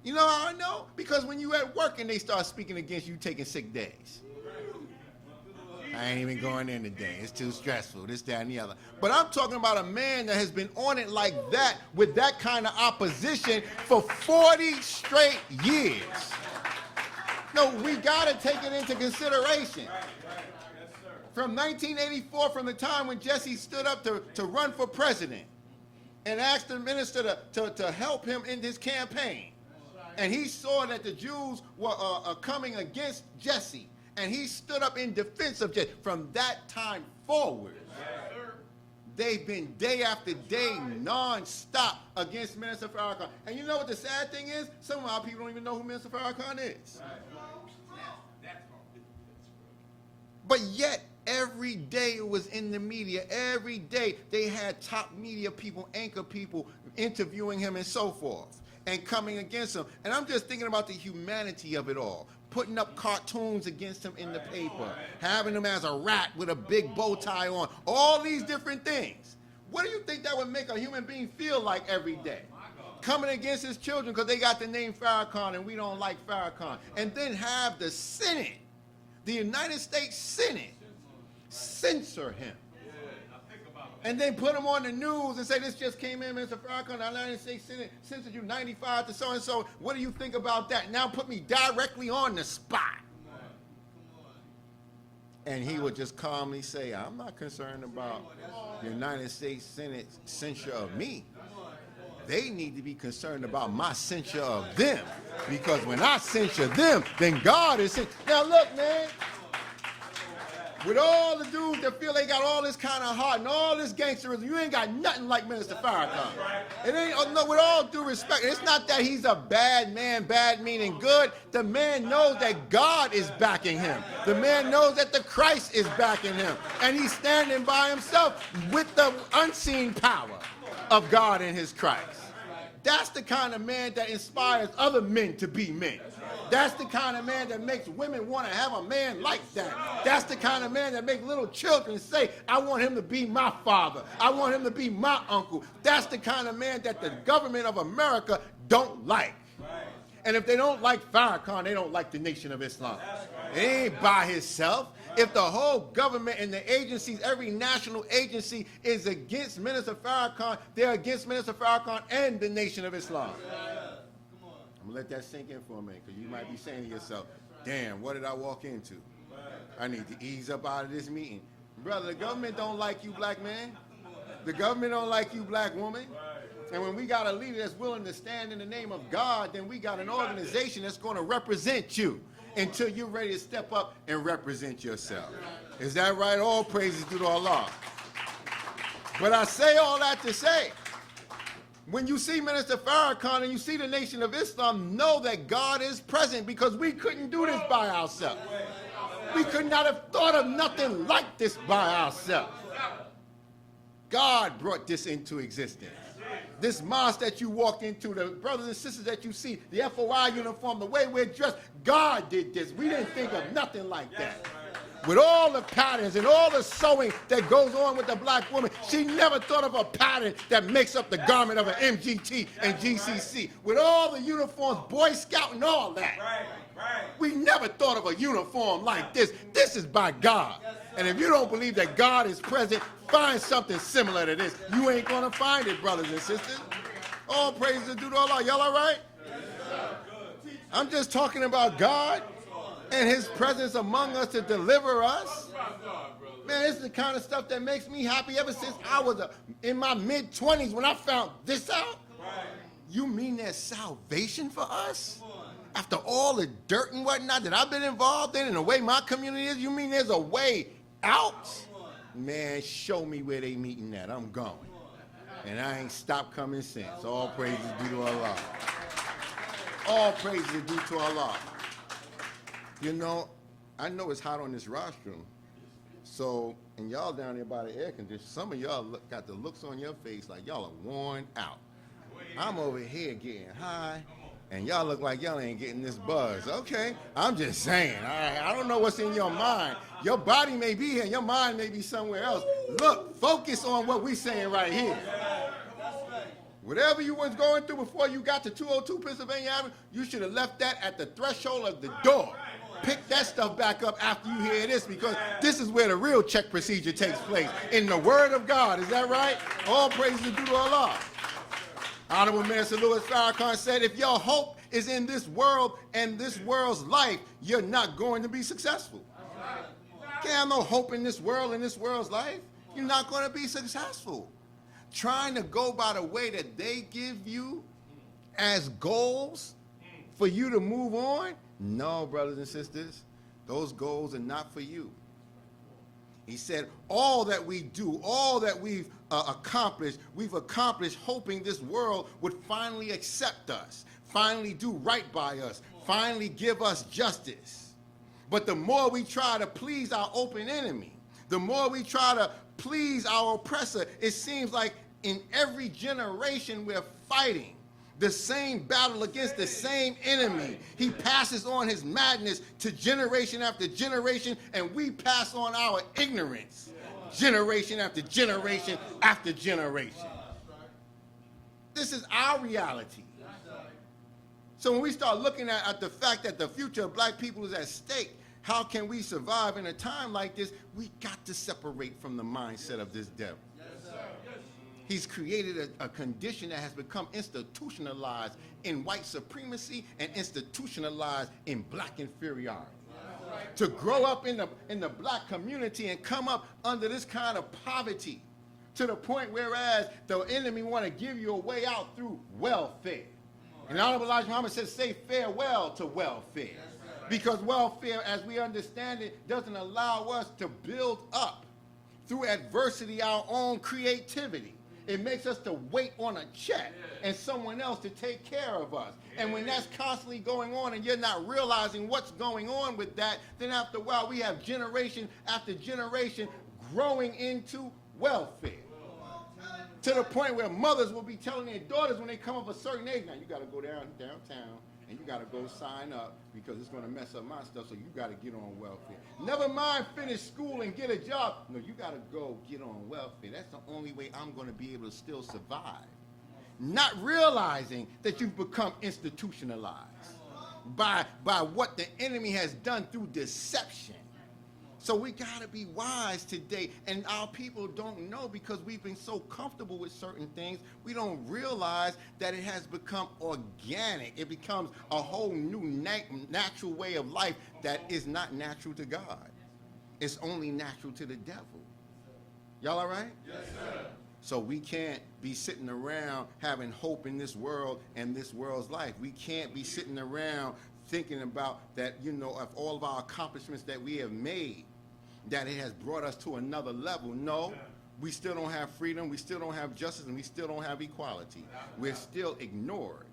You know how I know? Because when you at work and they start speaking against you taking sick days. I ain't even going in today. It's too stressful, this, that, and the other. But I'm talking about a man that has been on it like that with that kind of opposition for 40 straight years. No, we got to take it into consideration. From 1984, from the time when Jesse stood up to run for president and asked the minister to help him in his campaign. And he saw that the Jews were coming against Jesse. And he stood up in defense of Jesse. From that time forward, they've been day after day, non-stop against Minister Farrakhan. And you know what the sad thing is? Some of our people don't even know who Minister Farrakhan is. But yet, every day it was in the media. Every day they had top media people, anchor people interviewing him and so forth and coming against him. And I'm just thinking about the humanity of it all. Putting up cartoons against him in the paper. Having him as a rat with a big bow tie on. All these different things. What do you think that would make a human being feel like every day? Coming against his children because they got the name Farrakhan and we don't like Farrakhan. And then have the Senate, the United States Senate, censor him. And then put him on the news and say, this just came in, Mr. Farrakhan, the United States Senate censored you 95 to so-and-so. What do you think about that? Now put me directly on the spot. And he would just calmly say, I'm not concerned about the United States Senate censure of me. They need to be concerned about my censure of them. Because when I censure them, then God is censured. Now look, man. With all the dudes that feel they got all this kind of heart and all this gangsterism, you ain't got nothing like Minister Farrakhan. It ain't, no, with all due respect, it's not that he's a bad man, bad meaning good. The man knows that God is backing him. The man knows that the Christ is backing him. And he's standing by himself with the unseen power of God in his Christ. That's the kind of man that inspires other men to be men. That's the kind of man that makes women want to have a man like that. That's the kind of man that makes little children say, I want him to be my father. I want him to be my uncle. That's the kind of man that the government of America don't like. And if they don't like Farrakhan, they don't like the Nation of Islam. It ain't by himself. If the whole government and the agencies, every national agency is against Minister Farrakhan, they're against Minister Farrakhan and the Nation of Islam. I'm gonna let that sink in for a minute, because you might be saying to yourself, damn, what did I walk into? I need to ease up out of this meeting. Brother, the government don't like you, black man. The government don't like you, black woman. And when we got a leader that's willing to stand in the name of God, then we got an organization that's gonna represent you until you're ready to step up and represent yourself. Is that right? All praises due to Allah. But I say all that to say, when you see Minister Farrakhan and you see the Nation of Islam, know that God is present, because we couldn't do this by ourselves. We could not have thought of nothing like this by ourselves. God brought this into existence. This mosque that you walk into, the brothers and sisters that you see, the FOI uniform, the way we're dressed, God did this. We didn't think of nothing like that. With all the patterns and all the sewing that goes on with the black woman, she never thought of a pattern that makes up the garment of an MGT and GCC. With all the uniforms, Boy Scout and all that. We never thought of a uniform like this. This is by God. And if you don't believe that God is present, find something similar to this. You ain't gonna find it, brothers and sisters. All praises due to Allah. Y'all all right? I'm just talking about God and his presence among us to deliver us. Man, this is the kind of stuff that makes me happy ever since I was in my mid-20s when I found this out. You mean there's salvation for us? After all the dirt and whatnot that I've been involved in and the way my community is, you mean there's a way out? Man, show me where they meeting at. I'm going. And I ain't stopped coming since. All praises due to Allah. All praises due to Allah. You know, I know it's hot on this rostrum. So, and y'all down there by the air conditioner, some of y'all got the looks on your face like y'all are worn out. I'm over here getting high, and y'all look like y'all ain't getting this buzz. Okay, I'm just saying. I don't know what's in your mind. Your body may be here, your mind may be somewhere else. Look, focus on what we're saying right here. Whatever you was going through before you got to 202 Pennsylvania Avenue, you should have left that at the threshold of the door. Pick that stuff back up after you hear this, because this is where the real check procedure takes place, in the Word of God. Is that right? All praises due to Allah. Honorable Minister Louis Farrakhan said, if your hope is in this world and this world's life, you're not going to be successful. Can't have no hope in this world and this world's life. You're not going to be successful. Trying to go by the way that they give you as goals for you to move on? No, brothers and sisters, those goals are not for you. He said, all that we do, all that we've accomplished hoping this world would finally accept us, finally do right by us, finally give us justice. But the more we try to please our open enemy, the more we try to please our oppressor, it seems like in every generation we're fighting the same battle against the same enemy. He passes on his madness to generation after generation, and we pass on our ignorance generation after generation after generation. This is our reality. So when we start looking at the fact that the future of black people is at stake, how can we survive in a time like this? We got to separate from the mindset of this devil. He's created a condition that has become institutionalized in white supremacy and institutionalized in black inferiority. To grow up in the black community and come up under this kind of poverty, to the point whereas the enemy want to give you a way out through welfare. And Honorable Elijah Muhammad says, say farewell to welfare. Because welfare, as we understand it, doesn't allow us to build up through adversity our own creativity. It makes us to wait on a check and someone else to take care of us. And when that's constantly going on and you're not realizing what's going on with that, then after a while we have generation after generation growing into welfare. To the point where mothers will be telling their daughters when they come of a certain age, now you got to go downtown and you got to go sign up because it's going to mess up my stuff, so you got to get on welfare. Never mind finish school and get a job. No, you got to go get on welfare. That's the only way I'm going to be able to still survive. Not realizing that you've become institutionalized by what the enemy has done through deception. So we got to be wise today, and our people don't know because we've been so comfortable with certain things, we don't realize that it has become organic. It becomes a whole new natural way of life that is not natural to God. It's only natural to the devil. Y'all all right? Yes, sir. So we can't be sitting around having hope in this world and this world's life. We can't be sitting around thinking about that, of all of our accomplishments that we have made, that it has brought us to another level. No, we still don't have freedom, we still don't have justice, and we still don't have equality. We're still ignored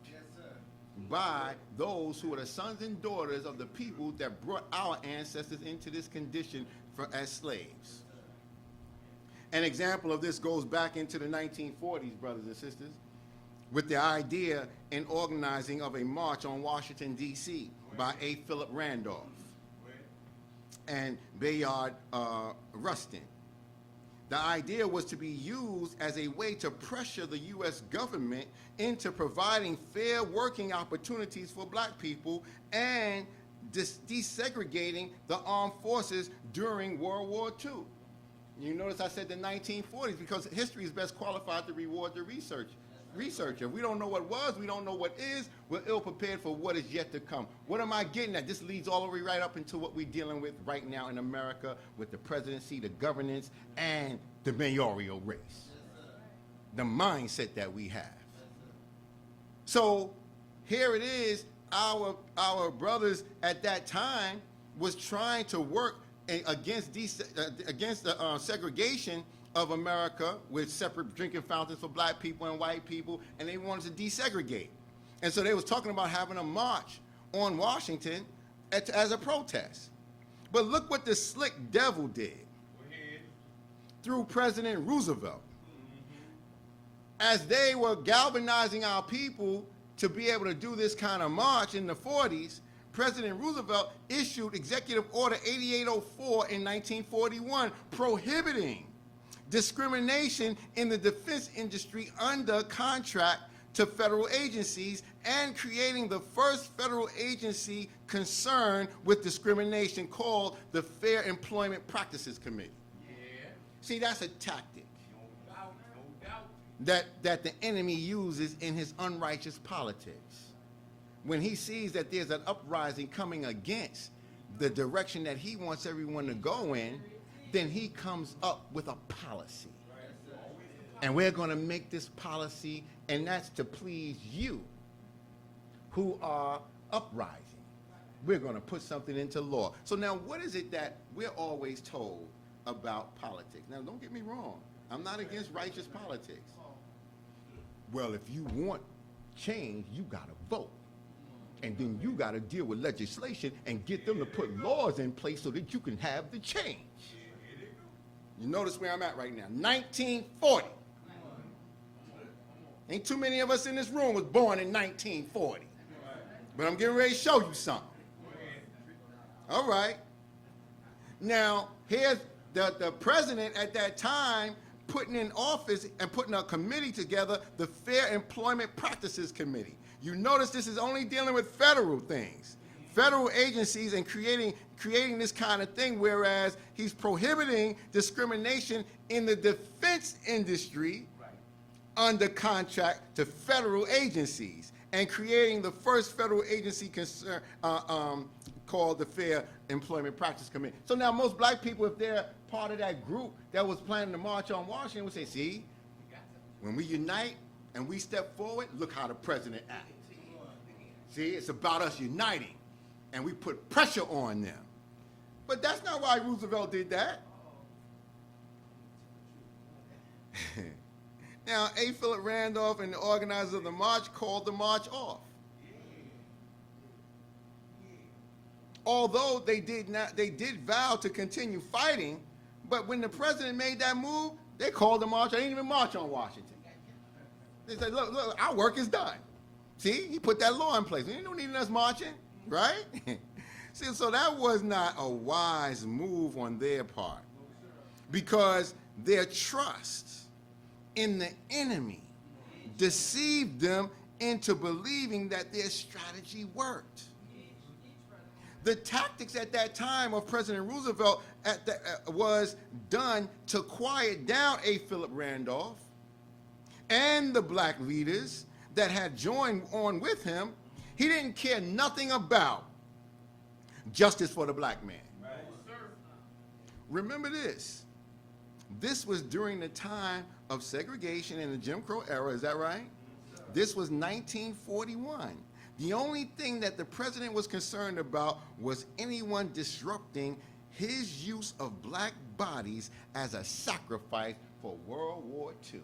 by those who are the sons and daughters of the people that brought our ancestors into this condition as slaves. An example of this goes back into the 1940s, brothers and sisters, with the idea and organizing of a march on Washington, D.C. by A. Philip Randolph and Bayard Rustin. The idea was to be used as a way to pressure the U.S. government into providing fair working opportunities for black people and desegregating the armed forces during World War II. You notice I said the 1940s because history is best qualified to reward the researcher. If we don't know what was, we don't know what is, we're ill-prepared for what is yet to come. What am I getting at? This leads all the way right up into what we're dealing with right now in America with the presidency, the governance, and the mayoral race. The mindset that we have. So here it is, our brothers at that time was trying to work against the segregation of America with separate drinking fountains for black people and white people, and they wanted to desegregate. And so they was talking about having a march on Washington as a protest. But look what the slick devil did through President Roosevelt. As they were galvanizing our people to be able to do this kind of march in the 40s, President Roosevelt issued Executive Order 8804 in 1941 prohibiting discrimination in the defense industry under contract to federal agencies and creating the first federal agency concerned with discrimination called the Fair Employment Practices Committee. Yeah. See, that's a tactic that the enemy uses in his unrighteous politics. When he sees that there's an uprising coming against the direction that he wants everyone to go in, then he comes up with a policy. And we're going to make this policy, and that's to please you who are uprising. We're going to put something into law. So now what is it that we're always told about politics? Now, don't get me wrong. I'm not against righteous politics. Well, if you want change, you got to vote. And then you got to deal with legislation and get them to put laws in place so that you can have the change. You notice where I'm at right now. 1940. Ain't too many of us in this room was born in 1940. But I'm getting ready to show you something. All right. Now, here's the president at that time putting in office and putting a committee together, the Fair Employment Practices Committee. You notice this is only dealing with federal things, federal agencies, and creating this kind of thing, whereas he's prohibiting discrimination in the defense industry under contract to federal agencies and creating the first federal agency called the Fair Employment Practice Committee. So now most black people, if they're part of that group that was planning to march on Washington, would say, see, when we unite and we step forward, look how the president acts. See, it's about us uniting and we put pressure on them. But that's not why Roosevelt did that. Now, A. Philip Randolph and the organizers of the march called the march off. Although they did vow to continue fighting, but when the president made that move, they called the march. They didn't even march on Washington. They said, look, our work is done. See, he put that law in place. You don't need us marching, right? See, so that was not a wise move on their part, because their trust in the enemy deceived them into believing that their strategy worked. The tactics at that time of President Roosevelt was done to quiet down A. Philip Randolph and the black leaders that had joined on with him. He didn't care nothing about justice for the black man. Right. Remember this. This was during the time of segregation in the Jim Crow era, is that right? This was 1941. The only thing that the president was concerned about was anyone disrupting his use of black bodies as a sacrifice for World War II.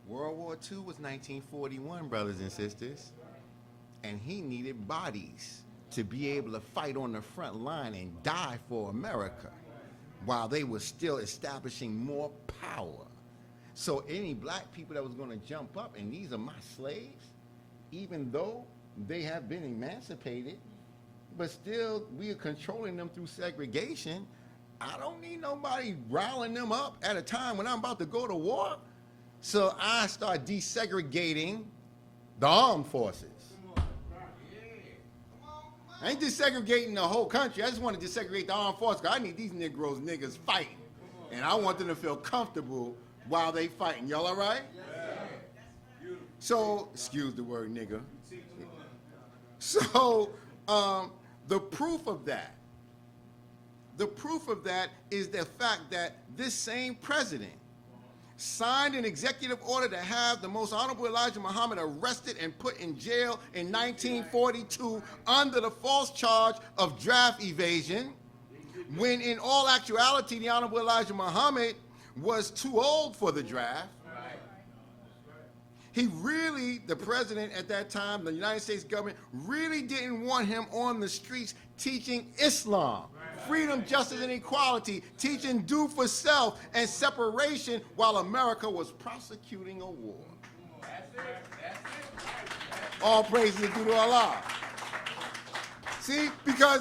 World War II was 1941, brothers and sisters, and he needed bodies to be able to fight on the front line and die for America while they were still establishing more power. So any black people that was going to jump up and these are my slaves, even though they have been emancipated, but still we are controlling them through segregation, I don't need nobody riling them up at a time when I'm about to go to war. So I start desegregating the armed forces. I ain't desegregating the whole country. I just want to desegregate the armed forces because I need these niggas fighting. And I want them to feel comfortable while they fighting. Y'all all right? So, excuse the word nigga. So, the proof of that is the fact that this same president signed an executive order to have the Most Honorable Elijah Muhammad arrested and put in jail in 1942 under the false charge of draft evasion, when in all actuality the Honorable Elijah Muhammad was too old for the draft. He really, the president at that time, the United States government, really didn't want him on the streets teaching Islam, freedom, justice, and equality, teaching do for self and separation while America was prosecuting a war. All praises due to Allah. See, because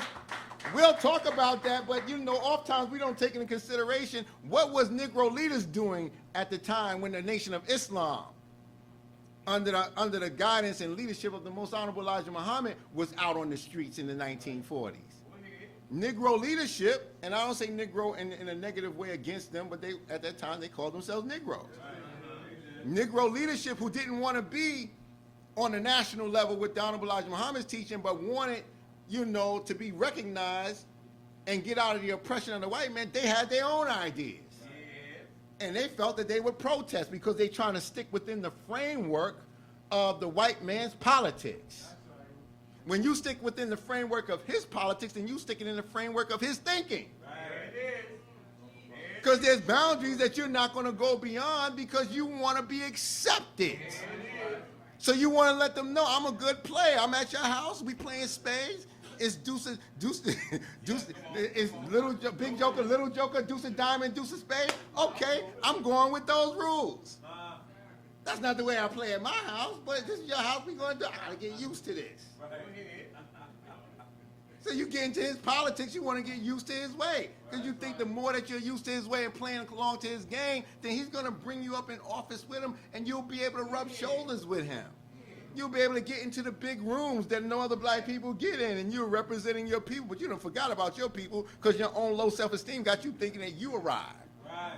we'll talk about that, but you know, oftentimes we don't take into consideration what was Negro leaders doing at the time when the Nation of Islam, under the guidance and leadership of the Most Honorable Elijah Muhammad, was out on the streets in the 1940s. Negro leadership, and I don't say Negro in a negative way against them, but at that time they called themselves Negroes. Negro leadership who didn't want to be on the national level with the Honorable Elijah Muhammad's teaching, but wanted, you know, to be recognized and get out of the oppression of the white man. They had their own ideas. And they felt that they would protest because they're trying to stick within the framework of the white man's politics. When you stick within the framework of his politics, then you stick it in the framework of his thinking. Because there's boundaries that you're not going to go beyond because you want to be accepted. So you want to let them know, I'm a good player. I'm at your house. We playing spades. It's deuce, it's big joker, little joker, deuce of diamond, deuce of spade. Okay, I'm going with those rules. That's not the way I play at my house, but this is your house. We're going to do. I got to get used to this. So you get into his politics, you want to get used to his way. Because you think the more that you're used to his way and playing along to his game, then he's going to bring you up in office with him and you'll be able to rub shoulders with him. You'll be able to get into the big rooms that no other black people get in, and you're representing your people, but you done forgot about your people because your own low self-esteem got you thinking that you arrived. Right.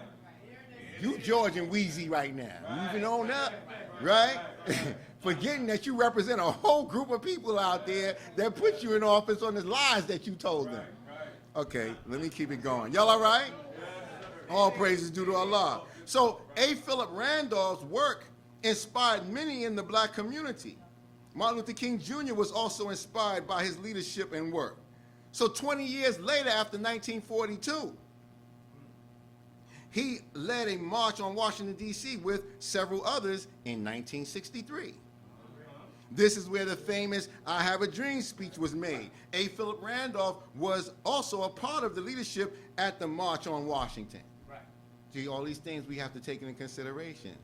You George and Wheezy right now. Right. Moving on up, right? Forgetting that you represent a whole group of people out there that put you in office on the lies that you told them. Okay, let me keep it going. Y'all all right? All praises due to Allah. So A. Philip Randolph's work inspired many in the black community. Martin Luther King Jr. was also inspired by his leadership and work. So 20 years later, after 1942, he led a march on Washington, D.C. with several others in 1963. This is where the famous I Have a Dream speech was made. A. Philip Randolph was also a part of the leadership at the March on Washington. Right. See, all these things we have to take into consideration.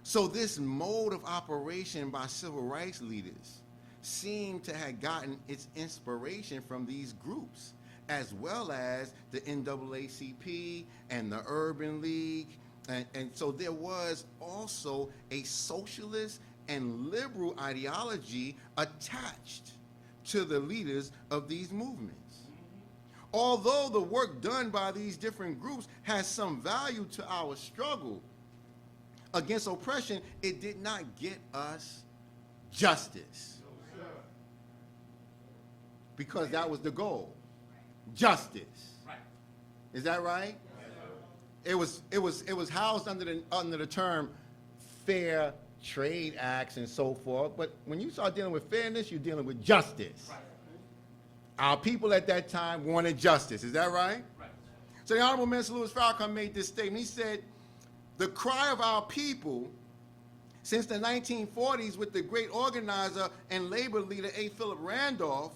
So this mode of operation by civil rights leaders seemed to have gotten its inspiration from these groups, as well as the NAACP and the Urban League. And so there was also a socialist and liberal ideology attached to the leaders of these movements. Although the work done by these different groups has some value to our struggle against oppression, it did not get us justice. Because that was the goal. Justice. Is that right? It was housed under the term Fair Trade Acts and so forth, but when you start dealing with fairness, you're dealing with justice. Our people at that time wanted justice. Is that right? So the Honorable Minister Louis Farrakhan made this statement. He said, the cry of our people since the 1940s with the great organizer and labor leader A. Philip Randolph,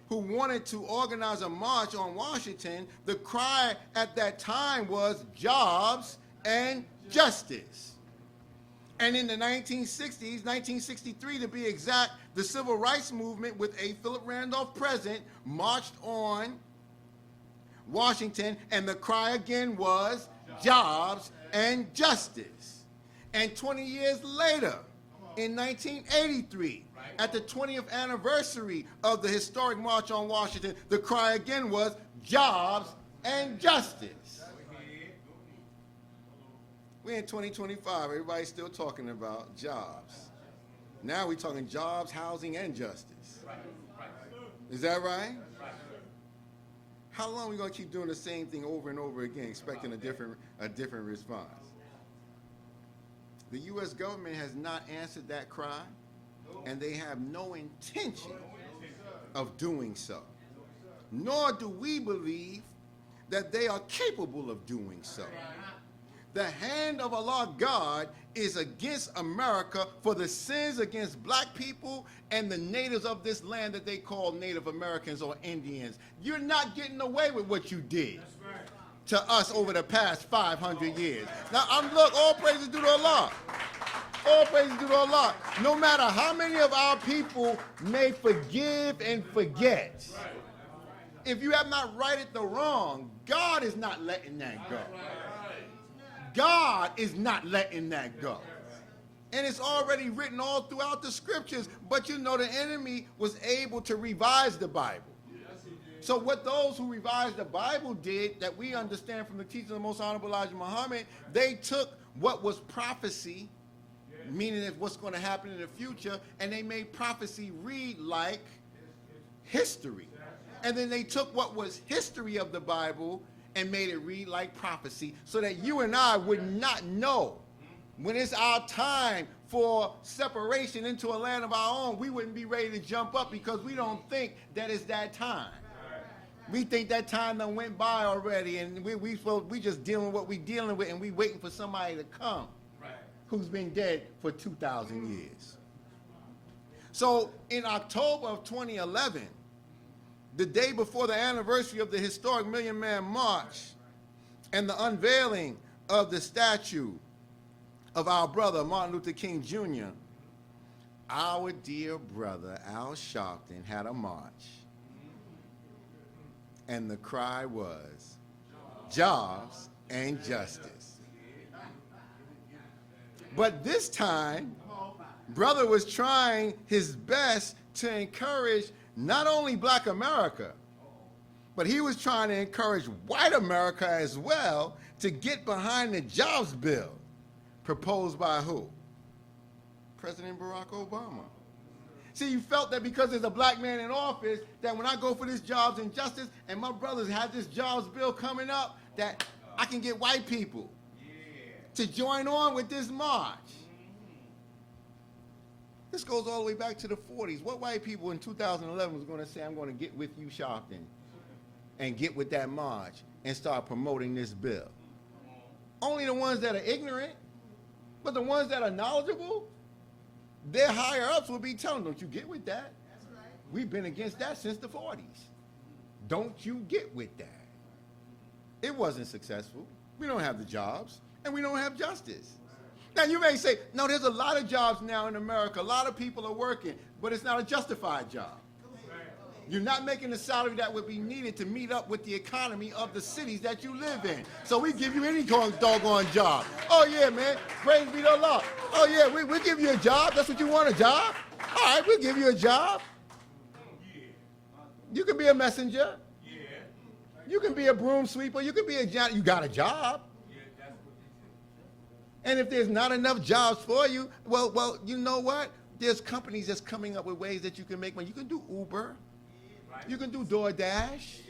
who wanted to organize a march on Washington, the cry at that time was jobs and justice. And in the 1960s, 1963 to be exact, the civil rights movement with A. Philip Randolph present marched on Washington, and the cry again was jobs and justice. And 20 years later, in 1983, at the 20th anniversary of the historic March on Washington, the cry again was jobs and justice. We're in 2025. Everybody's still talking about jobs. Now we're talking jobs, housing, and justice. Is that right? How long are we going to keep doing the same thing over and over again, expecting a different response? The U.S. government has not answered that cry, and they have no intention of doing so. Nor do we believe that they are capable of doing so. The hand of Allah God is against America for the sins against black people and the natives of this land that they call Native Americans or Indians. You're not getting away with what you did to us over the past 500 years. Now, look, all praises due to Allah. All praises due to Allah. No matter how many of our people may forgive and forget, if you have not righted the wrong, God is not letting that go. God is not letting that go. And it's already written all throughout the scriptures, but you know the enemy was able to revise the Bible. So what those who revised the Bible did, that we understand from the teaching of the Most Honorable Elijah Muhammad, they took what was prophecy, meaning of what's going to happen in the future, and they made prophecy read like history. And then they took what was history of the Bible and made it read like prophecy, so that you and I would not know when it's our time for separation into a land of our own. We wouldn't be ready to jump up because we don't think that it's that time. We think that time done went by already, and we just dealing with what we dealing with, and we waiting for somebody to come who's been dead for 2,000 years. So in October of 2011, the day before the anniversary of the historic Million Man March and the unveiling of the statue of our brother Martin Luther King Jr., our dear brother Al Sharpton had a march. And the cry was, jobs and justice. But this time, brother was trying his best to encourage not only black America, but he was trying to encourage white America as well to get behind the jobs bill proposed by who? President Barack Obama. See, you felt that because there's a black man in office, that when I go for this jobs and justice and my brothers have this jobs bill coming up, that I can get white people to join on with this march. This goes all the way back to the 40s. What white people in 2011 was going to say, I'm going to get with you, Sharpton, and get with that march and start promoting this bill? Only the ones that are ignorant, but the ones that are knowledgeable, their higher ups will be telling them, don't you get with that? That's right. We've been against that since the 40s. Don't you get with that? It wasn't successful. We don't have the jobs, and we don't have justice. Now, you may say, no, there's a lot of jobs now in America. A lot of people are working, but it's not a justified job. You're not making the salary that would be needed to meet up with the economy of the cities that you live in. So we give you any doggone job. Oh, yeah, man. Praise be to Allah. Oh, yeah, we'll give you a job. That's what you want, a job? All right, we'll give you a job. You can be a messenger. You can be a broom sweeper. You can be a job. You got a job. And if there's not enough jobs for you, well, you know what? There's companies that's coming up with ways that you can make money. You can do Uber. You can do DoorDash.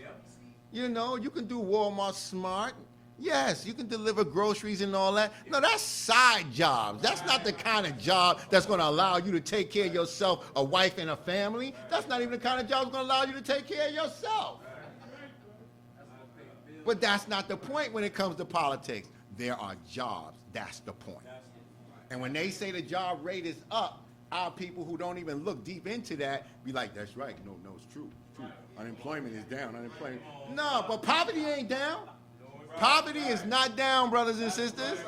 You know, you can do Walmart Smart. Yes, you can deliver groceries and all that. No, that's side jobs. That's not the kind of job that's going to allow you to take care of yourself, a wife and a family. That's not even the kind of job that's going to allow you to take care of yourself. But that's not the point when it comes to politics. There are jobs. That's the point. And when they say the job rate is up, our people who don't even look deep into that be like, that's right. No, it's true. Unemployment is down. No, but poverty ain't down. Poverty is not down, brothers and sisters.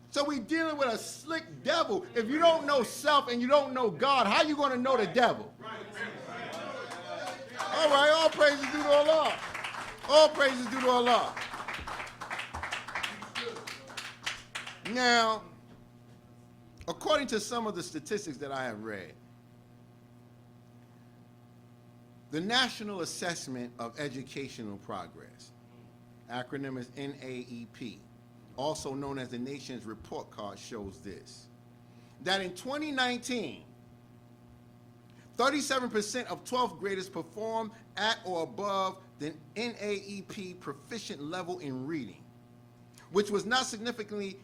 So we dealing with a slick devil. If you don't know self and you don't know God, how you going to know the devil? All right, all praises due to Allah. All praises due to Allah. Now, according to some of the statistics that I have read, the National Assessment of Educational Progress, acronym is NAEP, also known as the nation's report card, shows this, that in 2019, 37% of 12th graders performed at or above the NAEP proficient level in reading, which was not significantly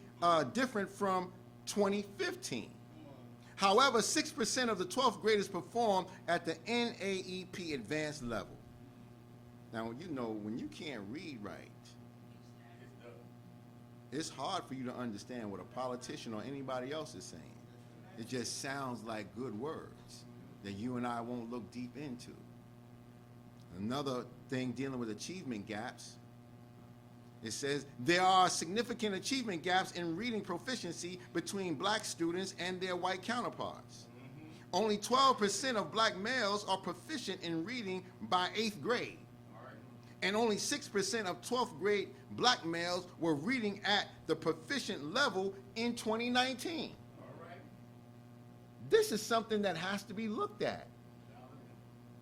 different from 2015. However, 6% of the 12th graders performed at the NAEP advanced level. Now, you know, when you can't read right, it's hard for you to understand what a politician or anybody else is saying. It just sounds like good words that you and I won't look deep into. Another thing dealing with achievement gaps, it says there are significant achievement gaps in reading proficiency between black students and their white counterparts. Only 12% of black males are proficient in reading by 8th grade. And only 6% of 12th grade black males were reading at the proficient level in 2019. This is something that has to be looked at.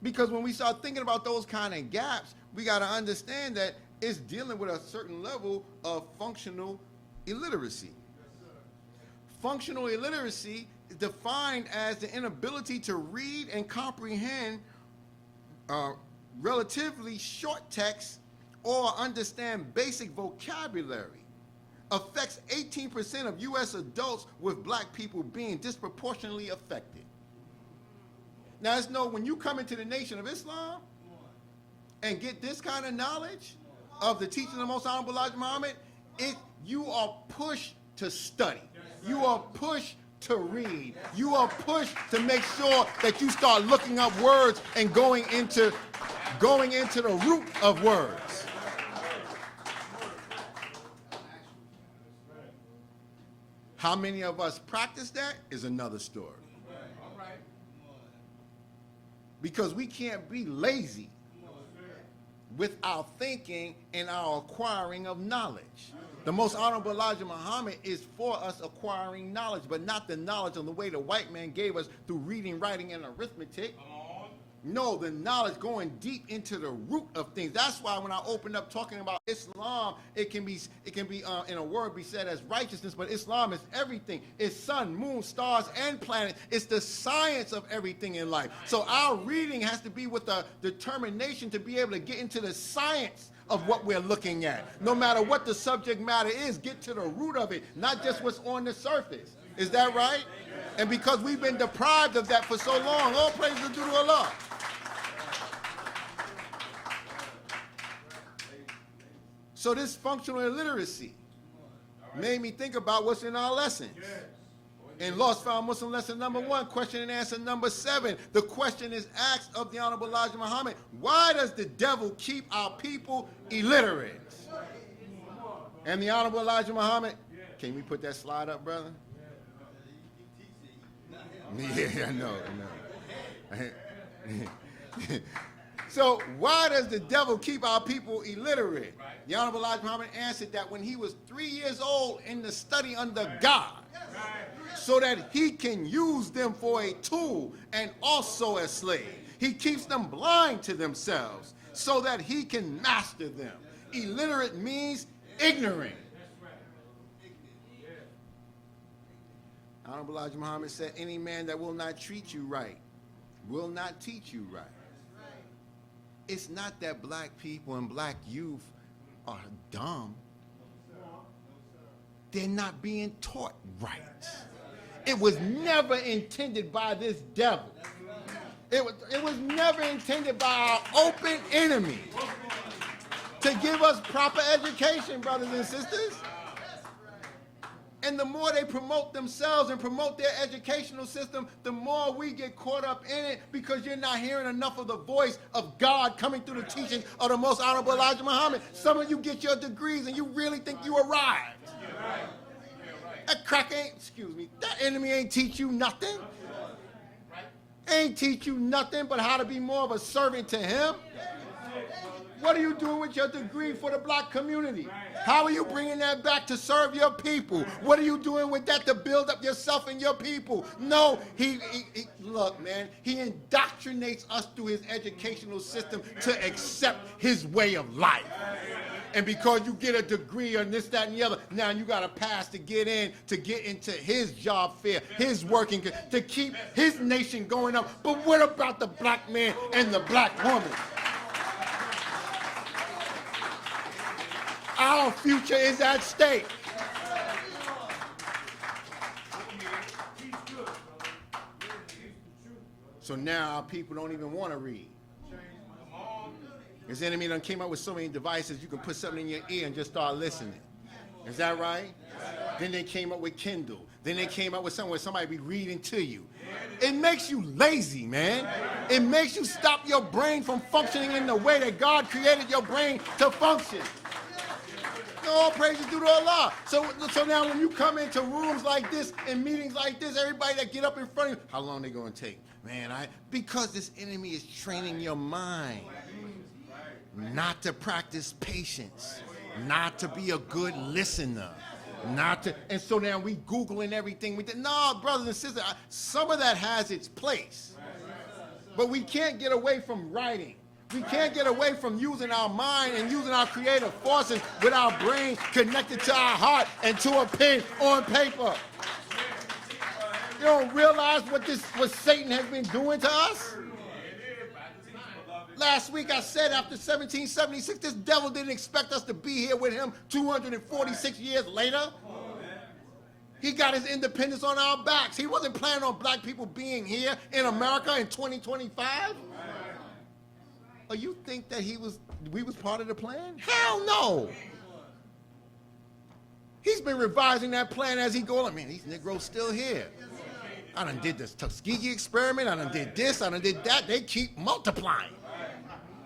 Because when we start thinking about those kind of gaps, we got to understand that it's dealing with a certain level of functional illiteracy. Functional illiteracy is defined as the inability to read and comprehend relatively short text or understand basic vocabulary. Affects 18% of U.S. adults, with black people being disproportionately affected. Now, let's know when you come into the Nation of Islam and get this kind of knowledge of the teaching of the Most Honorable Elijah Muhammad, you are pushed to study. You are pushed to read. You are pushed to make sure that you start looking up words and going into the root of words. How many of us practice that is another story. Because we can't be lazy with our thinking and our acquiring of knowledge. The Most Honorable Elijah Muhammad is for us acquiring knowledge, but not the knowledge on the way the white man gave us through reading, writing, and arithmetic. No, the knowledge going deep into the root of things. That's why when I opened up talking about Islam, it can be in a word be said as righteousness, but Islam is everything. It's sun, moon, stars, and planets. It's the science of everything in life. So our reading has to be with a determination to be able to get into the science of what we're looking at. No matter what the subject matter is, get to the root of it, not just what's on the surface. Is that right? And because we've been deprived of that for so long, all praise is due to Allah. So this functional illiteracy made me think about what's in our lessons. In Lost Found Muslim lesson number 1, question and answer number 7, the question is asked of the Honorable Elijah Muhammad, why does the devil keep our people illiterate? And the Honorable Elijah Muhammad, can we put that slide up, brother? Yeah, I know. So why does the devil keep our people illiterate? The Honorable Elijah Muhammad answered that when he was 3 years old in the study under God, so that he can use them for a tool and also as slave. He keeps them blind to themselves so that he can master them. Illiterate means ignorant. Honorable Elijah Muhammad said, any man that will not treat you right will not teach you right. It's not that black people and black youth are dumb. They're not being taught right. It was never intended by this devil. It was never intended by our open enemy to give us proper education, brothers and sisters. And the more they promote themselves and promote their educational system, the more we get caught up in it because you're not hearing enough of the voice of God coming through the teachings of the Most Honorable Elijah Muhammad. Some of you get your degrees and you really think you arrived. That crack ain't, that enemy ain't teach you nothing. Ain't teach you nothing but how to be more of a servant to him. What are you doing with your degree for the black community? How are you bringing that back to serve your people? What are you doing with that to build up yourself and your people? No, look, man, he indoctrinates us through his educational system to accept his way of life. And because you get a degree on this, that, and the other, now you got to pass to get into his job fair, his working, to keep his nation going up. But what about the black man and the black woman? Our future is at stake. So now our people don't even want to read. His enemy done came up with so many devices, you can put something in your ear and just start listening. Is that right? Then they came up with Kindle. Then they came up with something where somebody be reading to you. It makes you lazy, man. It makes you stop your brain from functioning in the way that God created your brain to function. All praise is due to Allah. So now when you come into rooms like this and meetings like this, everybody that get up in front of you, how long they going to take? Man, because this enemy is training your mind not to practice patience, not to be a good listener, and so now we Googling everything. No, brothers and sisters, some of that has its place. But we can't get away from writing. We can't get away from using our mind and using our creative forces with our brain connected to our heart and to a pen on paper. You don't realize what Satan has been doing to us? Last week I said after 1776, this devil didn't expect us to be here with him 246 years later. He got his independence on our backs. He wasn't planning on black people being here in America in 2025. Oh, you think that we was part of the plan? Hell no. He's been revising that plan as he goes. I mean, these Negroes still here. I done did this Tuskegee experiment. I done did this. I done did that. They keep multiplying.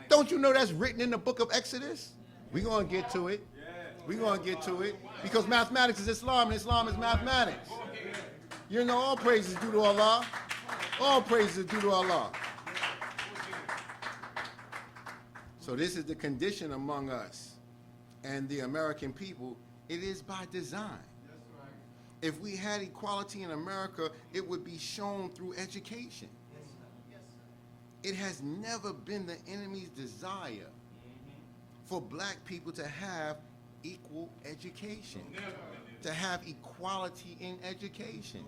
Don't you know that's written in the book of Exodus? We're going to get to it. We're going to get to it. Because mathematics is Islam and Islam is mathematics. You know, all praises due to Allah. All praises due to Allah. So this is the condition among us and the American people. It is by design. If we had equality in America, it would be shown through education. It has never been the enemy's desire for black people to have equal education, to have equality in education.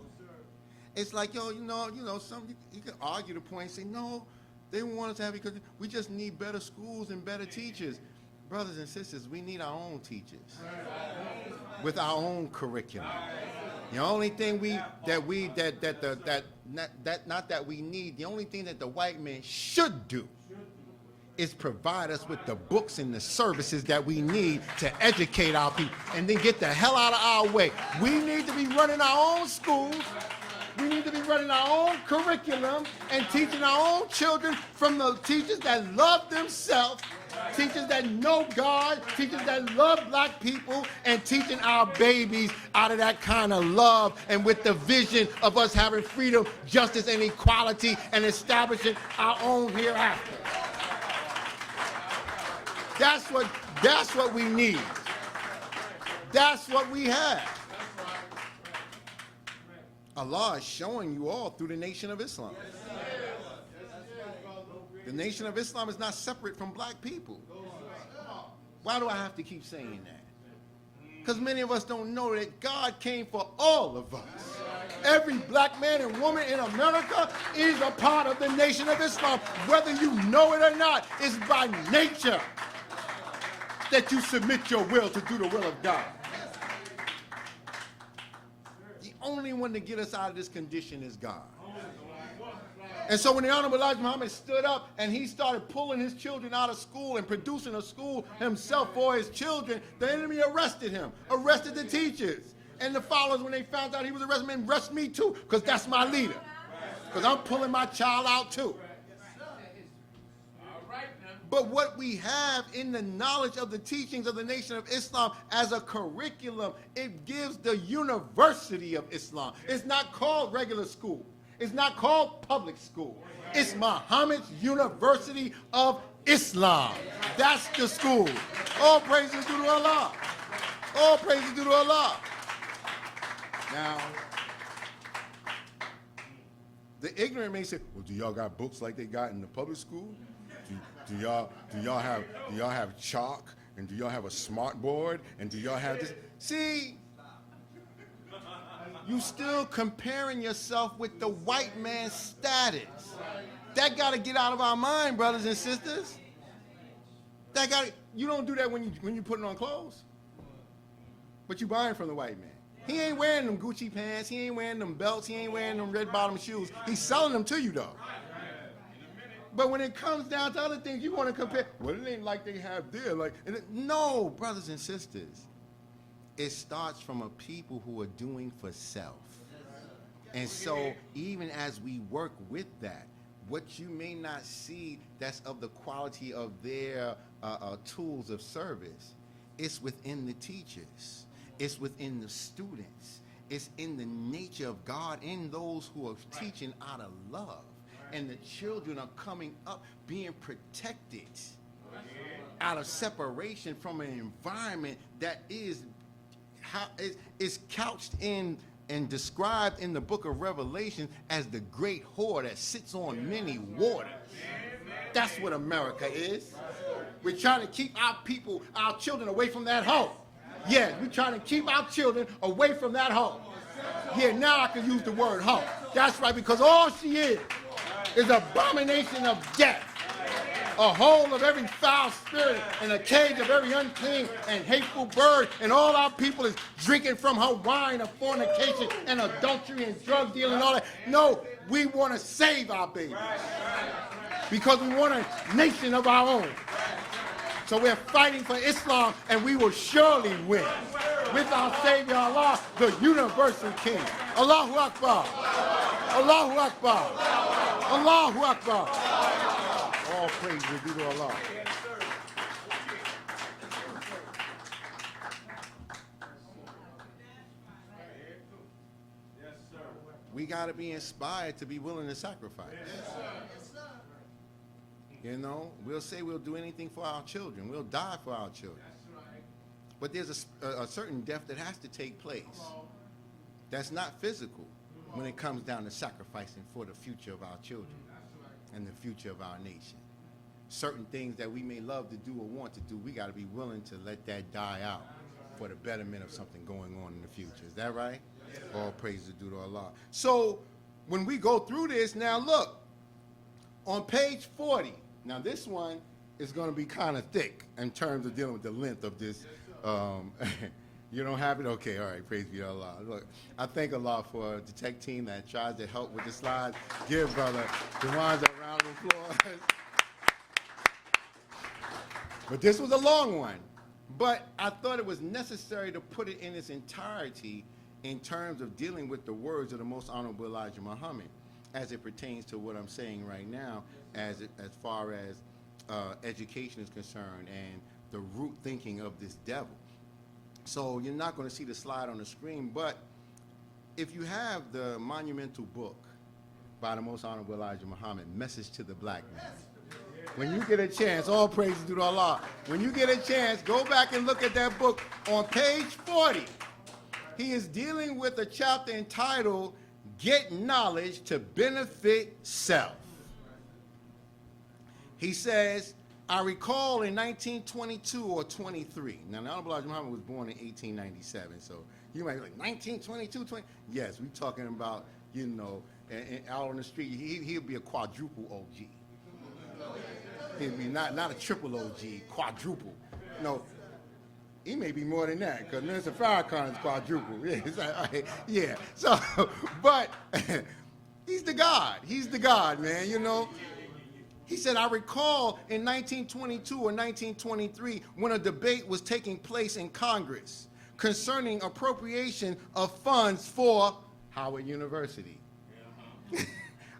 It's like, you can argue the point and say, no, they want us to have it because we just need better schools and better teachers. Brothers and sisters, we need our own teachers with our own curriculum. The only thing not that we need, the only thing that the white man should do is provide us with the books and the services that we need to educate our people and then get the hell out of our way. We need to be running our own schools. We need to be running our own curriculum and teaching our own children from the teachers that love themselves, teachers that know God, teachers that love black people, and teaching our babies out of that kind of love and with the vision of us having freedom, justice, and equality and establishing our own hereafter. That's what we need. That's what we have. Allah is showing you all through the Nation of Islam. The Nation of Islam is not separate from black people. Why do I have to keep saying that? Because many of us don't know that God came for all of us. Every black man and woman in America is a part of the Nation of Islam. Whether you know it or not, it's by nature that you submit your will to do the will of God. The only one to get us out of this condition is God. And so when the Honorable Elijah Muhammad stood up and he started pulling his children out of school and producing a school himself for his children, the enemy arrested him, arrested the teachers. And the followers, when they found out he was arrested, man, arrest me too, because that's my leader. Because I'm pulling my child out too. But what we have in the knowledge of the teachings of the Nation of Islam as a curriculum, it gives the University of Islam. It's not called regular school. It's not called public school. It's Muhammad's University of Islam. That's the school. All praises due to Allah. All praises due to Allah. Now, the ignorant may say, well, do y'all got books like they got in the public school? Do y'all have chalk, and do y'all have a smart board, and do y'all have this? See, you still comparing yourself with the white man's status. That got to get out of our mind, brothers and sisters. You don't do that when you putting on clothes, but you buying from the white man. He ain't wearing them Gucci pants. He ain't wearing them belts. He ain't wearing them red bottom shoes. He's selling them to you though. But when it comes down to other things, you want to compare. Well, it ain't like they have there. No, brothers and sisters. It starts from a people who are doing for self. And so even as we work with that, what you may not see that's of the quality of their tools of service, it's within the teachers. It's within the students. It's in the nature of God, in those who are teaching out of love. And the children are coming up being protected out of separation from an environment that is couched in and described in the book of Revelation as the great whore that sits on many waters. That's what America is. We're trying to keep our people, our children away from that hoe. Yeah, we're trying to keep our children away from that hoe. Yeah, now I can use the word hoe. That's right, because all she is abomination of death, a hole of every foul spirit, and a cage of every unclean and hateful bird, and all our people is drinking from her wine of fornication and adultery and drug dealing and all that. No, we want to save our babies because we want a nation of our own. So we're fighting for Islam, and we will surely win. With our Savior Allah, the universal King. Allahu Akbar. Allahu Akbar. Allahu Akbar. All praise is due to Allah. We got to be inspired to be willing to sacrifice. You know, we'll say we'll do anything for our children. We'll die for our children. But there's a certain death that has to take place. That's not physical when it comes down to sacrificing for the future of our children and the future of our nation. Certain things that we may love to do or want to do, we got to be willing to let that die out for the betterment of something going on in the future. Is that right? All praise is due to Allah. So when we go through this, now look, on page 40, now this one is going to be kind of thick in terms of dealing with the length of this You don't have it? Okay, all right. Praise be to Allah. Look, I thank Allah for the tech team that tries to help with the slides. Give Brother Dewanza a round of applause. But this was a long one. But I thought it was necessary to put it in its entirety in terms of dealing with the words of the Most Honorable Elijah Muhammad as it pertains to what I'm saying right now as far as education is concerned and the root thinking of this devil. So you're not going to see the slide on the screen, but if you have the monumental book by the Most Honorable Elijah Muhammad, Message to the Black Man, when you get a chance, all praises due to Allah, when you get a chance, go back and look at that book on page 40. He is dealing with a chapter entitled, Get Knowledge to Benefit Self. He says, I recall in 1922 or 23. Now, the Honorable Elijah Muhammad was born in 1897, so you might be like, 1922, 20? Yes, we're talking about, you know, out on the street, he'll be a quadruple OG. He'll be not a triple OG, quadruple. No, he may be more than that, because Minister Farrakhan is quadruple. Yeah, it's like, all right, yeah. So, but he's the God. He's the God, man, you know. He said, I recall in 1922 or 1923 when a debate was taking place in Congress concerning appropriation of funds for Howard University.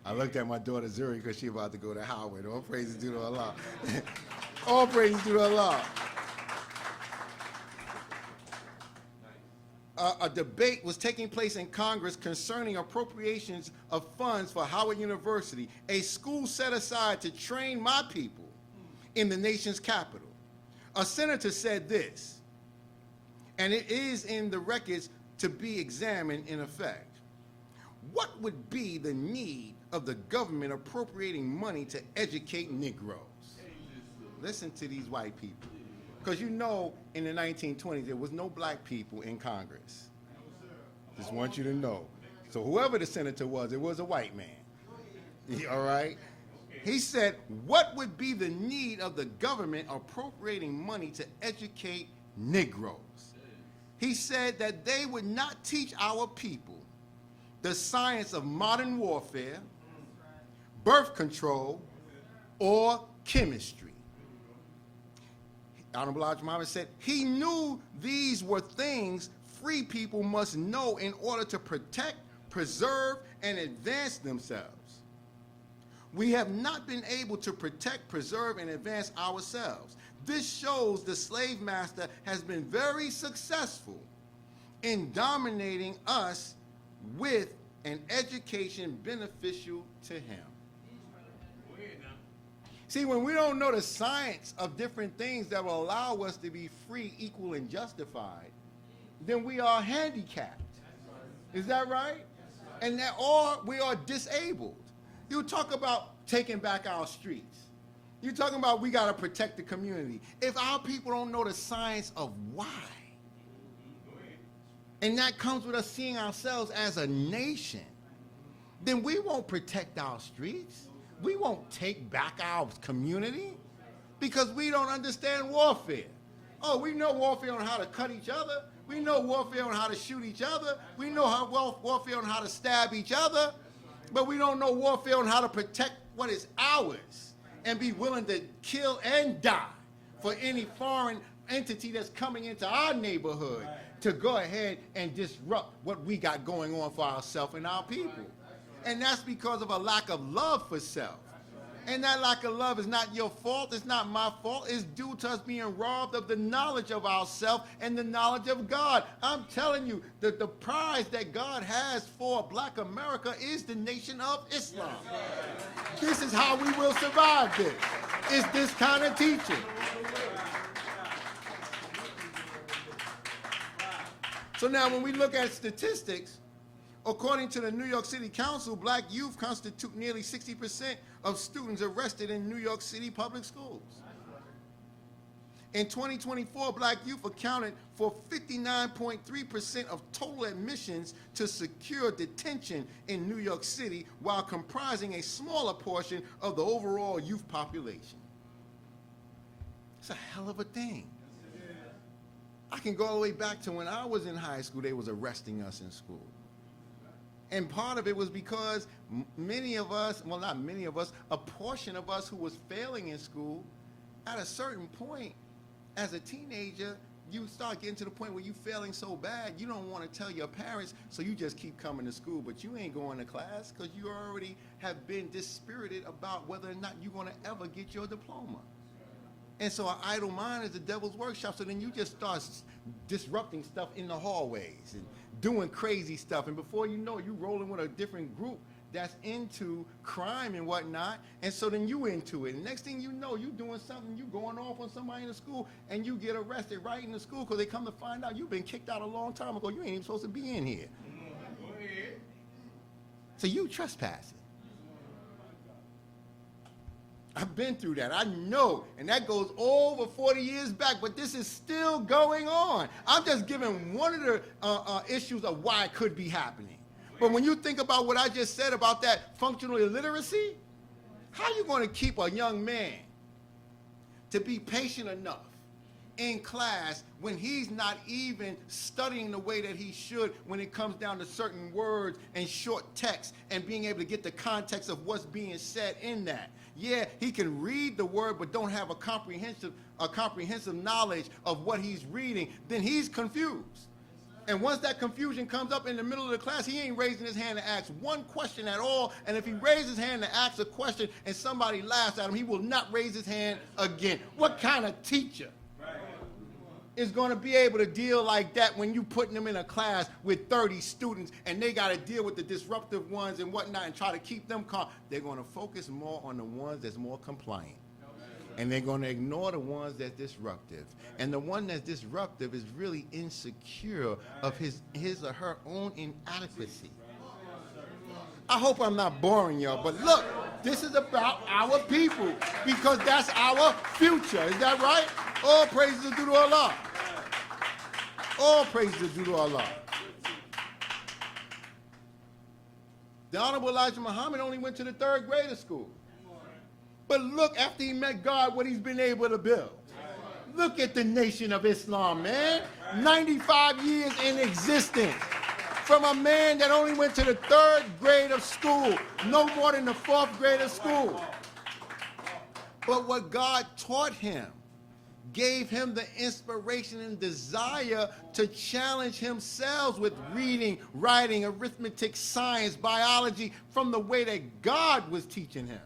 I looked at my daughter Zuri because she's about to go to Howard. All praises due to Allah. All praises due to Allah. A debate was taking place in Congress concerning appropriations of funds for Howard University, a school set aside to train my people in the nation's capital. A senator said this, and it is in the records to be examined in effect. What would be the need of the government appropriating money to educate Negroes? Listen to these white people. Because you know, in the 1920s, there was no black people in Congress. Just want you to know. So whoever the senator was, it was a white man. All right? He said, what would be the need of the government appropriating money to educate Negroes? He said that they would not teach our people the science of modern warfare, birth control, or chemistry. Honorable Elijah Muhammad said he knew these were things free people must know in order to protect, preserve, and advance themselves. We have not been able to protect, preserve, and advance ourselves. This shows the slave master has been very successful in dominating us with an education beneficial to him. See, when we don't know the science of different things that will allow us to be free, equal, and justified, then we are handicapped. Is that right? And that, or we are disabled. You talk about taking back our streets. You're talking about we got to protect the community. If our people don't know the science of why, and that comes with us seeing ourselves as a nation, then we won't protect our streets. We won't take back our community because we don't understand warfare. Oh, we know warfare on how to cut each other. We know warfare on how to shoot each other. We know warfare on how to stab each other. But we don't know warfare on how to protect what is ours and be willing to kill and die for any foreign entity that's coming into our neighborhood to go ahead and disrupt what we got going on for ourselves and our people. And that's because of a lack of love for self. And that lack of love is not your fault. It's not my fault. It's due to us being robbed of the knowledge of ourselves and the knowledge of God. I'm telling you that the prize that God has for Black America is the nation of Islam. This is how we will survive this. It's this kind of teaching. So now when we look at statistics, according to the New York City Council, black youth constitute nearly 60% of students arrested in New York City public schools. In 2024, black youth accounted for 59.3% of total admissions to secure detention in New York City, while comprising a smaller portion of the overall youth population. It's a hell of a thing. I can go all the way back to when I was in high school, they was arresting us in school. And part of it was because many of us, well, not many of us, a portion of us who was failing in school, at a certain point, as a teenager, you start getting to the point where you failing so bad, you don't want to tell your parents, so you just keep coming to school, but you ain't going to class because you already have been dispirited about whether or not you're going to ever get your diploma. And so an idle mind is the devil's workshop, so then you just start disrupting stuff in the hallways and doing crazy stuff, and before you know it, you rolling with a different group that's into crime and whatnot, and so then you into it. And next thing you know, you doing something, you going off on somebody in the school, and you get arrested right in the school because they come to find out you've been kicked out a long time ago. You ain't even supposed to be in here. So you trespassing. I've been through that. I know. And that goes over 40 years back, but this is still going on. I'm just giving one of the issues of why it could be happening. But when you think about what I just said about that functional illiteracy, how are you going to keep a young man to be patient enough in class when he's not even studying the way that he should when it comes down to certain words and short text and being able to get the context of what's being said in that? Yeah, he can read the word but don't have a comprehensive knowledge of what he's reading, then he's confused. And once that confusion comes up in the middle of the class, he ain't raising his hand to ask one question at all. And if he raises his hand to ask a question and somebody laughs at him, he will not raise his hand again. What kind of teacher is going to be able to deal like that when you putting them in a class with 30 students and they got to deal with the disruptive ones and whatnot and try to keep them calm? They're going to focus more on the ones that's more compliant. And they're going to ignore the ones that's disruptive. And the one that's disruptive is really insecure of his or her own inadequacy. I hope I'm not boring y'all, but look, this is about our people because that's our future. Is that right? All praises are due to Allah. All praises are due to Allah. The Honorable Elijah Muhammad only went to the 3rd grade of school. But look, after he met God, what he's been able to build. Look at the Nation of Islam, man. 95 years in existence. From a man that only went to the 3rd grade of school, no more than the 4th grade of school. But what God taught him gave him the inspiration and desire to challenge himself with reading, writing, arithmetic, science, biology from the way that God was teaching him.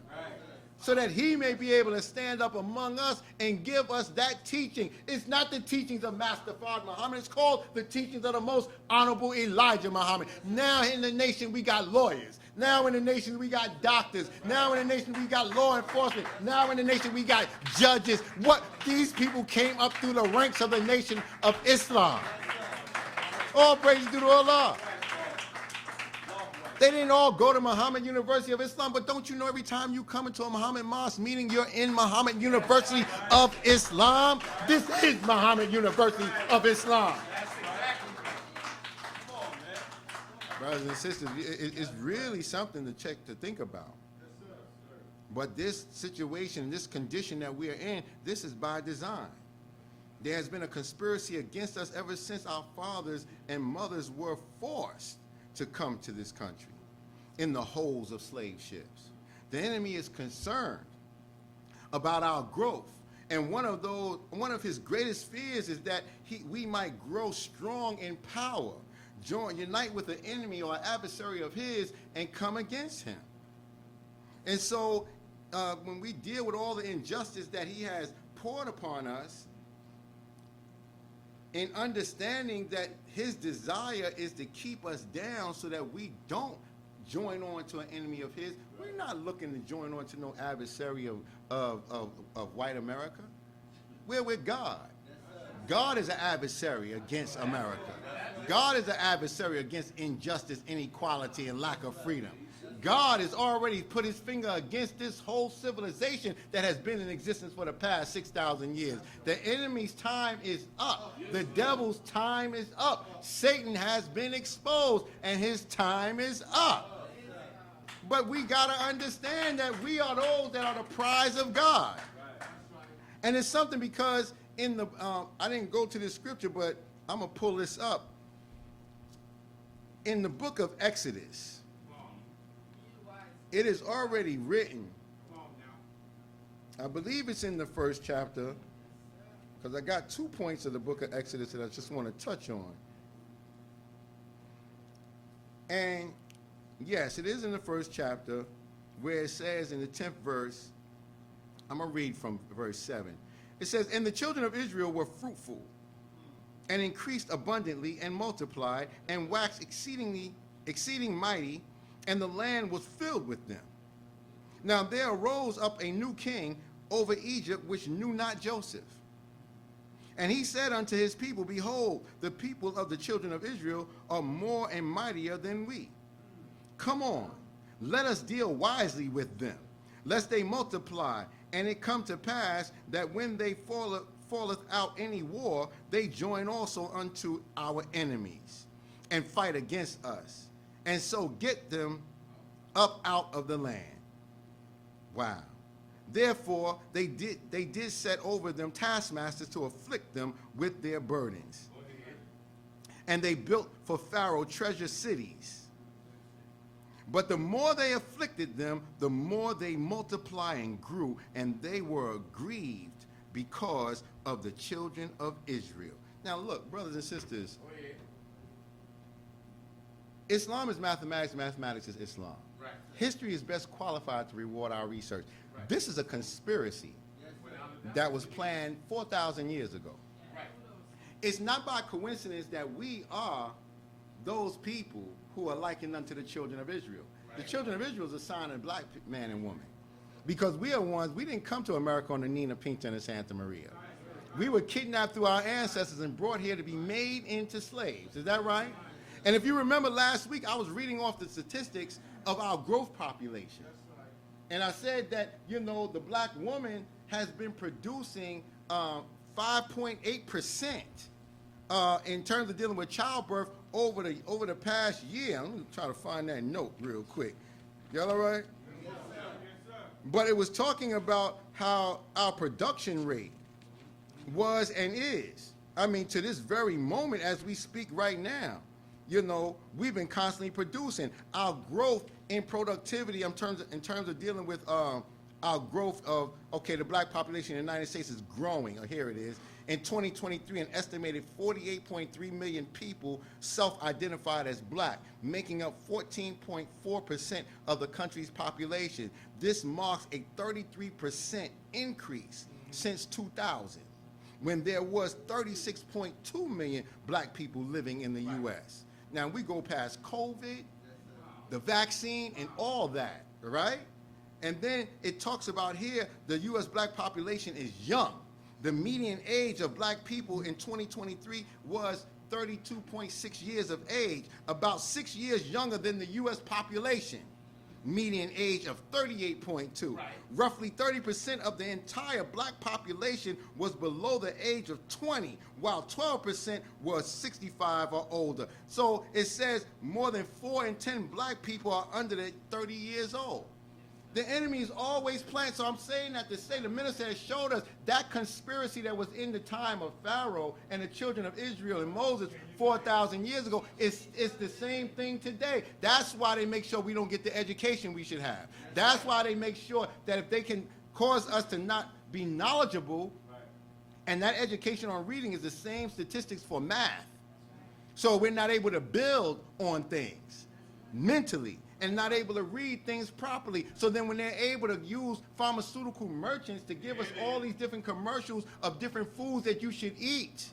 So that he may be able to stand up among us and give us that teaching. It's not the teachings of Master Fard Muhammad. It's called the teachings of the most honorable Elijah Muhammad. Now in the nation we got lawyers. Now in the nation we got doctors. Now in the nation we got law enforcement. Now in the nation we got judges. What? These people came up through the ranks of the Nation of Islam. All praise due to Allah. They didn't all go to Muhammad University of Islam, but don't you know every time you come into a Muhammad mosque meeting, you're in Muhammad University of Islam? This is Muhammad University of Islam. Brothers and sisters, it's really something to think about. But this situation, this condition that we are in, this is by design. There has been a conspiracy against us ever since our fathers and mothers were forced to come to this country in the holds of slave ships. The enemy is concerned about our growth, and one of his greatest fears is that we might grow strong in power, unite with an enemy or an adversary of his, and come against him. And so, when we deal with all the injustice that he has poured upon us, in understanding that his desire is to keep us down so that we don't join on to an enemy of his. We're not looking to join on to no adversary of white America. We're with God. God is an adversary against America. God is an adversary against injustice, inequality, and lack of freedom. God has already put his finger against this whole civilization that has been in existence for the past 6,000 years. The enemy's time is up. The devil's time is up. Satan has been exposed, and his time is up. But we got to understand that we are those that are the prize of God. And it's something because in the, I didn't go to this scripture, but I'm going to pull this up. In the book of Exodus, it is already written. I believe it's in the first chapter, because I got 2 points of the book of Exodus that I just want to touch on. And yes, it is in the first chapter where it says in the 10th verse, I'm going to read from verse 7. It says, "And the children of Israel were fruitful and increased abundantly and multiplied and waxed exceeding mighty, and the land was filled with them. Now there arose up a new king over Egypt, which knew not Joseph. And he said unto his people, Behold, the people of the children of Israel are more and mightier than we. Come on, let us deal wisely with them, lest they multiply. And it come to pass that when they falleth out any war, they join also unto our enemies, and fight against us, and so get them up out of the land." Wow. "Therefore they did set over them taskmasters to afflict them with their burdens. And they built for Pharaoh treasure cities. But the more they afflicted them, the more they multiplied and grew, and they were aggrieved because of the children of Israel." Now look, brothers and sisters, Islam is mathematics, mathematics is Islam. Right. History is best qualified to reward our research. Right. This is a conspiracy that was planned 4,000 years ago. Right. It's not by coincidence that we are those people who are likened unto the children of Israel. Right. The children of Israel is a sign of black man and woman. Because we are ones, we didn't come to America on the Nina Pinta and the Santa Maria. We were kidnapped through our ancestors and brought here to be made into slaves. Is that right? And if you remember last week, I was reading off the statistics of our growth population. And I said that, you know, the black woman has been producing 5.8% in terms of dealing with childbirth over the past year. I'm going to try to find that note real quick. Y'all all right? Yes, sir. Yes, sir. But it was talking about how our production rate was and is. I mean, to this very moment as we speak right now, you know, we've been constantly producing. Our growth in productivity in terms of dealing with our growth of, okay, the black population in the United States is growing. Here it is. In 2023, an estimated 48.3 million people self-identified as black, making up 14.4% of the country's population. This marks a 33% increase since 2000, when there was 36.2 million black people living in the U.S. Now, we go past COVID, the vaccine, and all that, right? And then it talks about here, the U.S. black population is young. The median age of black people in 2023 was 32.6 years of age, about 6 years younger than the U.S. population. Median age of 38.2. Right. Roughly 30% of the entire black population was below the age of 20, while 12% was 65 or older. So it says more than 4 in 10 black people are under the 30 years old. The enemy is always playing. So I'm saying that to say the minister has showed us that conspiracy that was in the time of Pharaoh and the children of Israel and Moses 4,000 years ago is the same thing today. That's why they make sure we don't get the education we should have. That's why they make sure that if they can cause us to not be knowledgeable, and that education on reading is the same statistics for math. So we're not able to build on things mentally, and not able to read things properly. So then when they're able to use pharmaceutical merchants to give us all these different commercials of different foods that you should eat,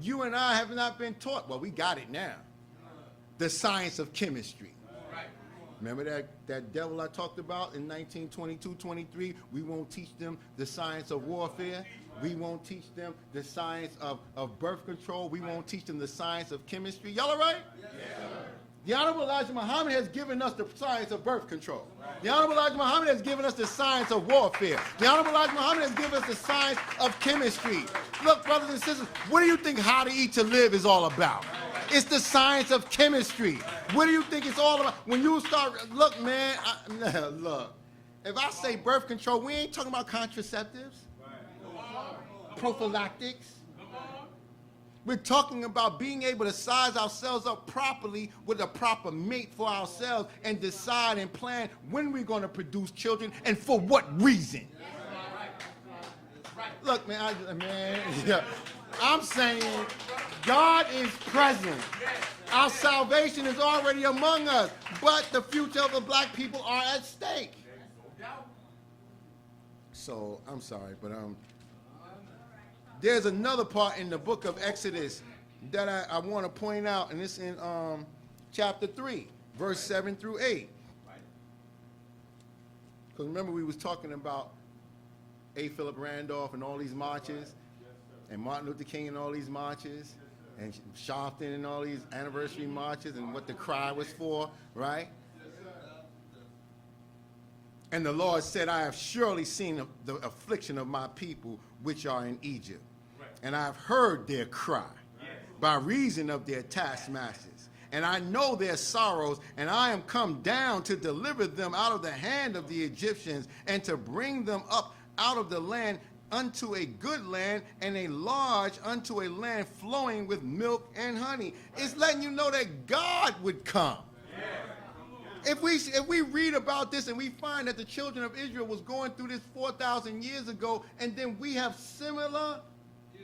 you and I have not been taught, well, we got it now, the science of chemistry. Remember that devil I talked about in 1922-23? We won't teach them the science of warfare. We won't teach them the science of birth control. We won't teach them the science of chemistry. Y'all all right? Yes, sir. The Honorable Elijah Muhammad has given us the science of birth control. The Honorable Elijah Muhammad has given us the science of warfare. The Honorable Elijah Muhammad has given us the science of chemistry. Look, brothers and sisters, what do you think How to Eat to Live is all about? It's the science of chemistry. What do you think it's all about? When you start, look, man, look. If I say birth control, we ain't talking about contraceptives. about prophylactics. We're talking about being able to size ourselves up properly with a proper mate for ourselves and decide and plan when we're going to produce children and for what reason. Look, man, I'm saying God is present. Our salvation is already among us, but the future of the black people are at stake. So, I'm sorry, but there's another part in the book of Exodus that I want to point out, and it's in chapter 3, verse 7 through 8. Because remember we was talking about A. Philip Randolph and all these marches, and Martin Luther King and all these marches, and Sharpton and all these anniversary marches, and what the cry was for, right? And the Lord said, I have surely seen the affliction of my people which are in Egypt. And I have heard their cry by reason of their taskmasters. And I know their sorrows, and I am come down to deliver them out of the hand of the Egyptians, and to bring them up out of the land unto a good land, and a large unto a land flowing with milk and honey. It's letting you know that God would come. If we read about this and we find that the children of Israel was going through this 4,000 years ago, and then we have similar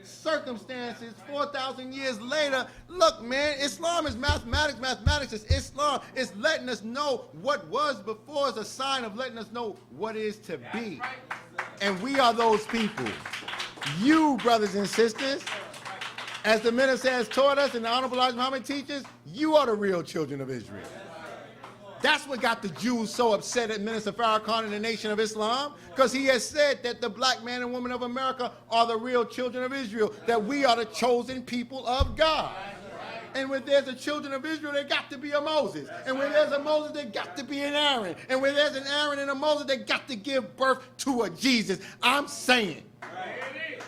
circumstances 4,000 years later, look, man, Islam is mathematics. Mathematics is Islam. It's letting us know what was before is a sign of letting us know what is to be. And we are those people. You, brothers and sisters, as the minister has taught us and the Honorable Elijah Muhammad teaches, you are the real children of Israel. That's what got the Jews so upset at Minister Farrakhan and the Nation of Islam, because he has said that the black man and woman of America are the real children of Israel, that we are the chosen people of God. And when there's a children of Israel, there got to be a Moses. And when there's a Moses, there got to be an Aaron. And when there's an Aaron and a Moses, they got to give birth to a Jesus. I'm saying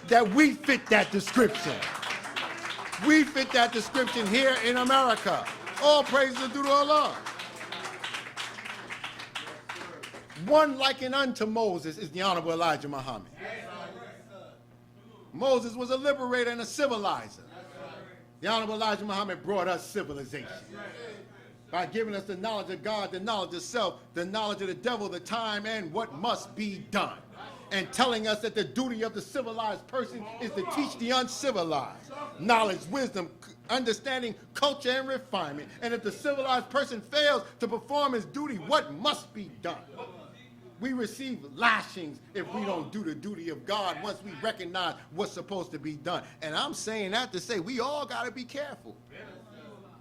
that we fit that description. We fit that description here in America. All praises are due to Allah. One likened unto Moses is the Honorable Elijah Muhammad. Moses was a liberator and a civilizer. The Honorable Elijah Muhammad brought us civilization by giving us the knowledge of God, the knowledge of self, the knowledge of the devil, the time, and what must be done. And telling us that the duty of the civilized person is to teach the uncivilized knowledge, wisdom, understanding, culture, and refinement. And if the civilized person fails to perform his duty, what must be done? We receive lashings if we don't do the duty of God once we recognize what's supposed to be done. And I'm saying that to say we all got to be careful.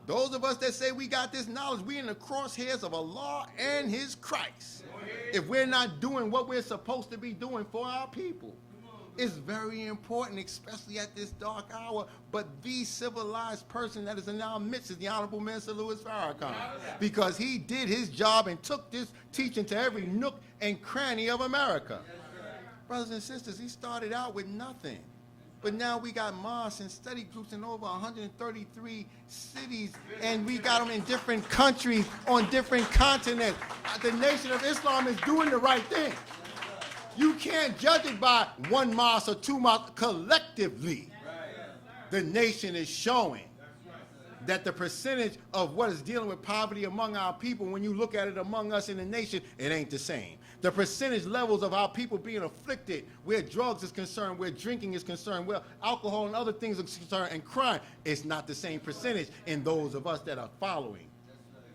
Those of us that say we got this knowledge, we in the crosshairs of Allah and his Christ. If we're not doing what we're supposed to be doing for our people. It's very important, especially at this dark hour. But the civilized person that is in our midst is the Honorable Minister Louis Farrakhan, because he did his job and took this teaching to every nook and cranny of America. Brothers and sisters, he started out with nothing. But now we got mosques and study groups in over 133 cities, and we got them in different countries, on different continents. The Nation of Islam is doing the right thing. You can't judge it by one mosque or two mosques. Collectively, the nation is showing that the percentage of what is dealing with poverty among our people, when you look at it among us in the nation, it ain't the same. The percentage levels of our people being afflicted, where drugs is concerned, where drinking is concerned, where alcohol and other things are concerned, and crime, it's not the same percentage in those of us that are following.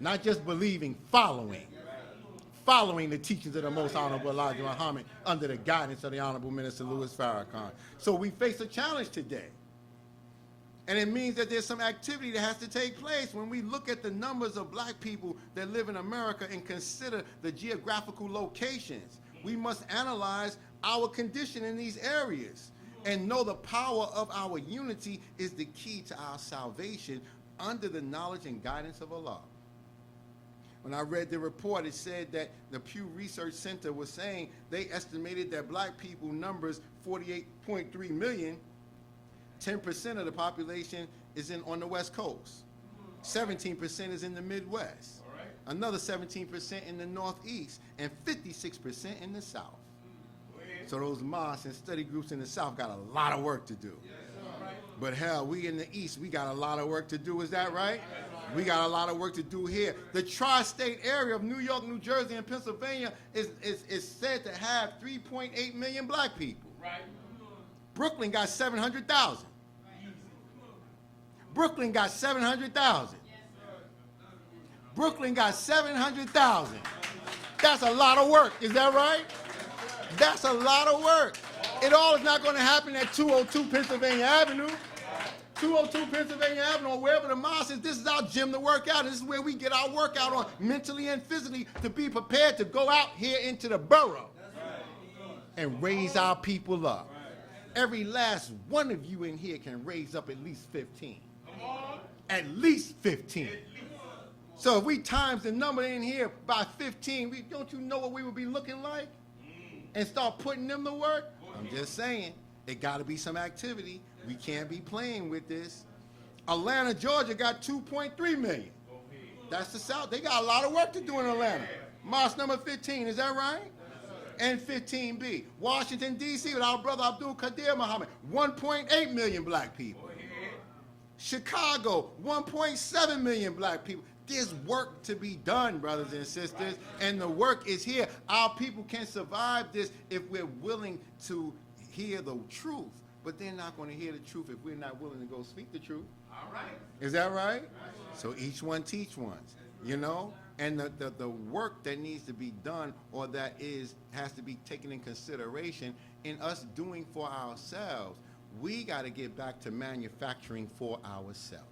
Not just believing, following the teachings of the Most Honorable Elijah Muhammad under the guidance of the Honorable Minister Louis Farrakhan. So we face a challenge today. And it means that there's some activity that has to take place when we look at the numbers of black people that live in America and consider the geographical locations. We must analyze our condition in these areas and know the power of our unity is the key to our salvation under the knowledge and guidance of Allah. When I read the report, it said that the Pew Research Center was saying they estimated that black people numbers 48.3 million. 10% of the population is on the West Coast. 17% is in the Midwest. Another 17% in the Northeast, and 56% in the South. So those mosques and study groups in the South got a lot of work to do. But hell, we in the East, we got a lot of work to do. Is that right? We got a lot of work to do here. The tri-state area of New York, New Jersey, and Pennsylvania is said to have 3.8 million black people. Right. Brooklyn got 700,000. Brooklyn got 700,000. Brooklyn got 700,000. That's a lot of work. Is that right? That's a lot of work. It all is not going to happen at 202 Pennsylvania Avenue. 202 Pennsylvania Avenue, or wherever the mosque is. This is our gym to work out. This is where we get our workout on mentally and physically to be prepared to go out here into the borough and raise our people up. Every last one of you in here can raise up at least 15. At least 15. So if we times the number in here by 15, don't you know what we would be looking like? And start putting them to work? I'm just saying, it got to be some activity. We can't be playing with this. Atlanta, Georgia got 2.3 million. That's the South. They got a lot of work to do in Atlanta. Mosque number 15, is that right? And 15B. Washington, D.C., with our brother Abdul Qadir Muhammad, 1.8 million black people. Chicago, 1.7 million black people. There's work to be done, brothers and sisters, and the work is here. Our people can survive this if we're willing to hear the truth, but they're not going to hear the truth if we're not willing to go speak the truth. All right. Is that right? So each one teach one, you know? And the work that needs to be done, or that has to be taken in consideration in us doing for ourselves, we got to get back to manufacturing for ourselves.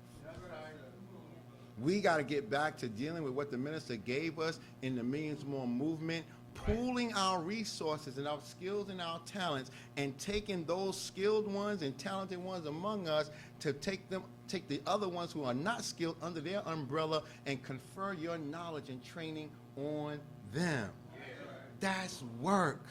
We got to get back to dealing with what the minister gave us in the Millions More movement, pooling our resources and our skills and our talents, and taking those skilled ones and talented ones among us to take the other ones who are not skilled under their umbrella and confer your knowledge and training on them. That's work.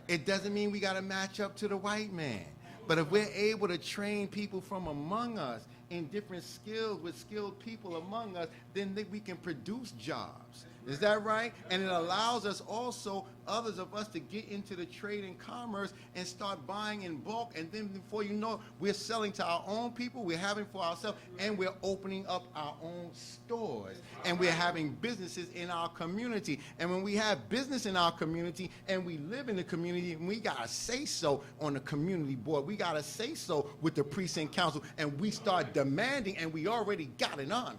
It doesn't mean we got to match up to the white man. But if we're able to train people from among us in different skills with skilled people among us, then we can produce jobs. Is that right? And it allows us also, others of us, to get into the trade and commerce and start buying in bulk. And then before you know it, we're selling to our own people, we're having for ourselves, and we're opening up our own stores. And we're having businesses in our community. And when we have business in our community and we live in the community, we got to say so on the community board. We got to say so with the precinct council. And we start demanding, and we already got an army.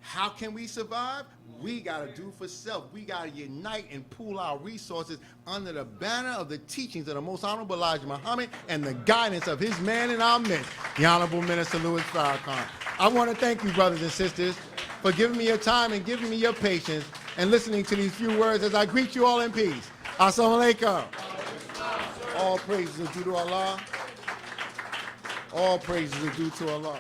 How can we survive? We got to do for self. We got to unite and pool our resources under the banner of the teachings of the Most Honorable Elijah Muhammad and the guidance of his man in our midst, the Honorable Minister Louis Farrakhan. I want to thank you, brothers and sisters, for giving me your time and giving me your patience and listening to these few words as I greet you all in peace. Assalamu alaikum. All praises are due to Allah. All praises are due to Allah.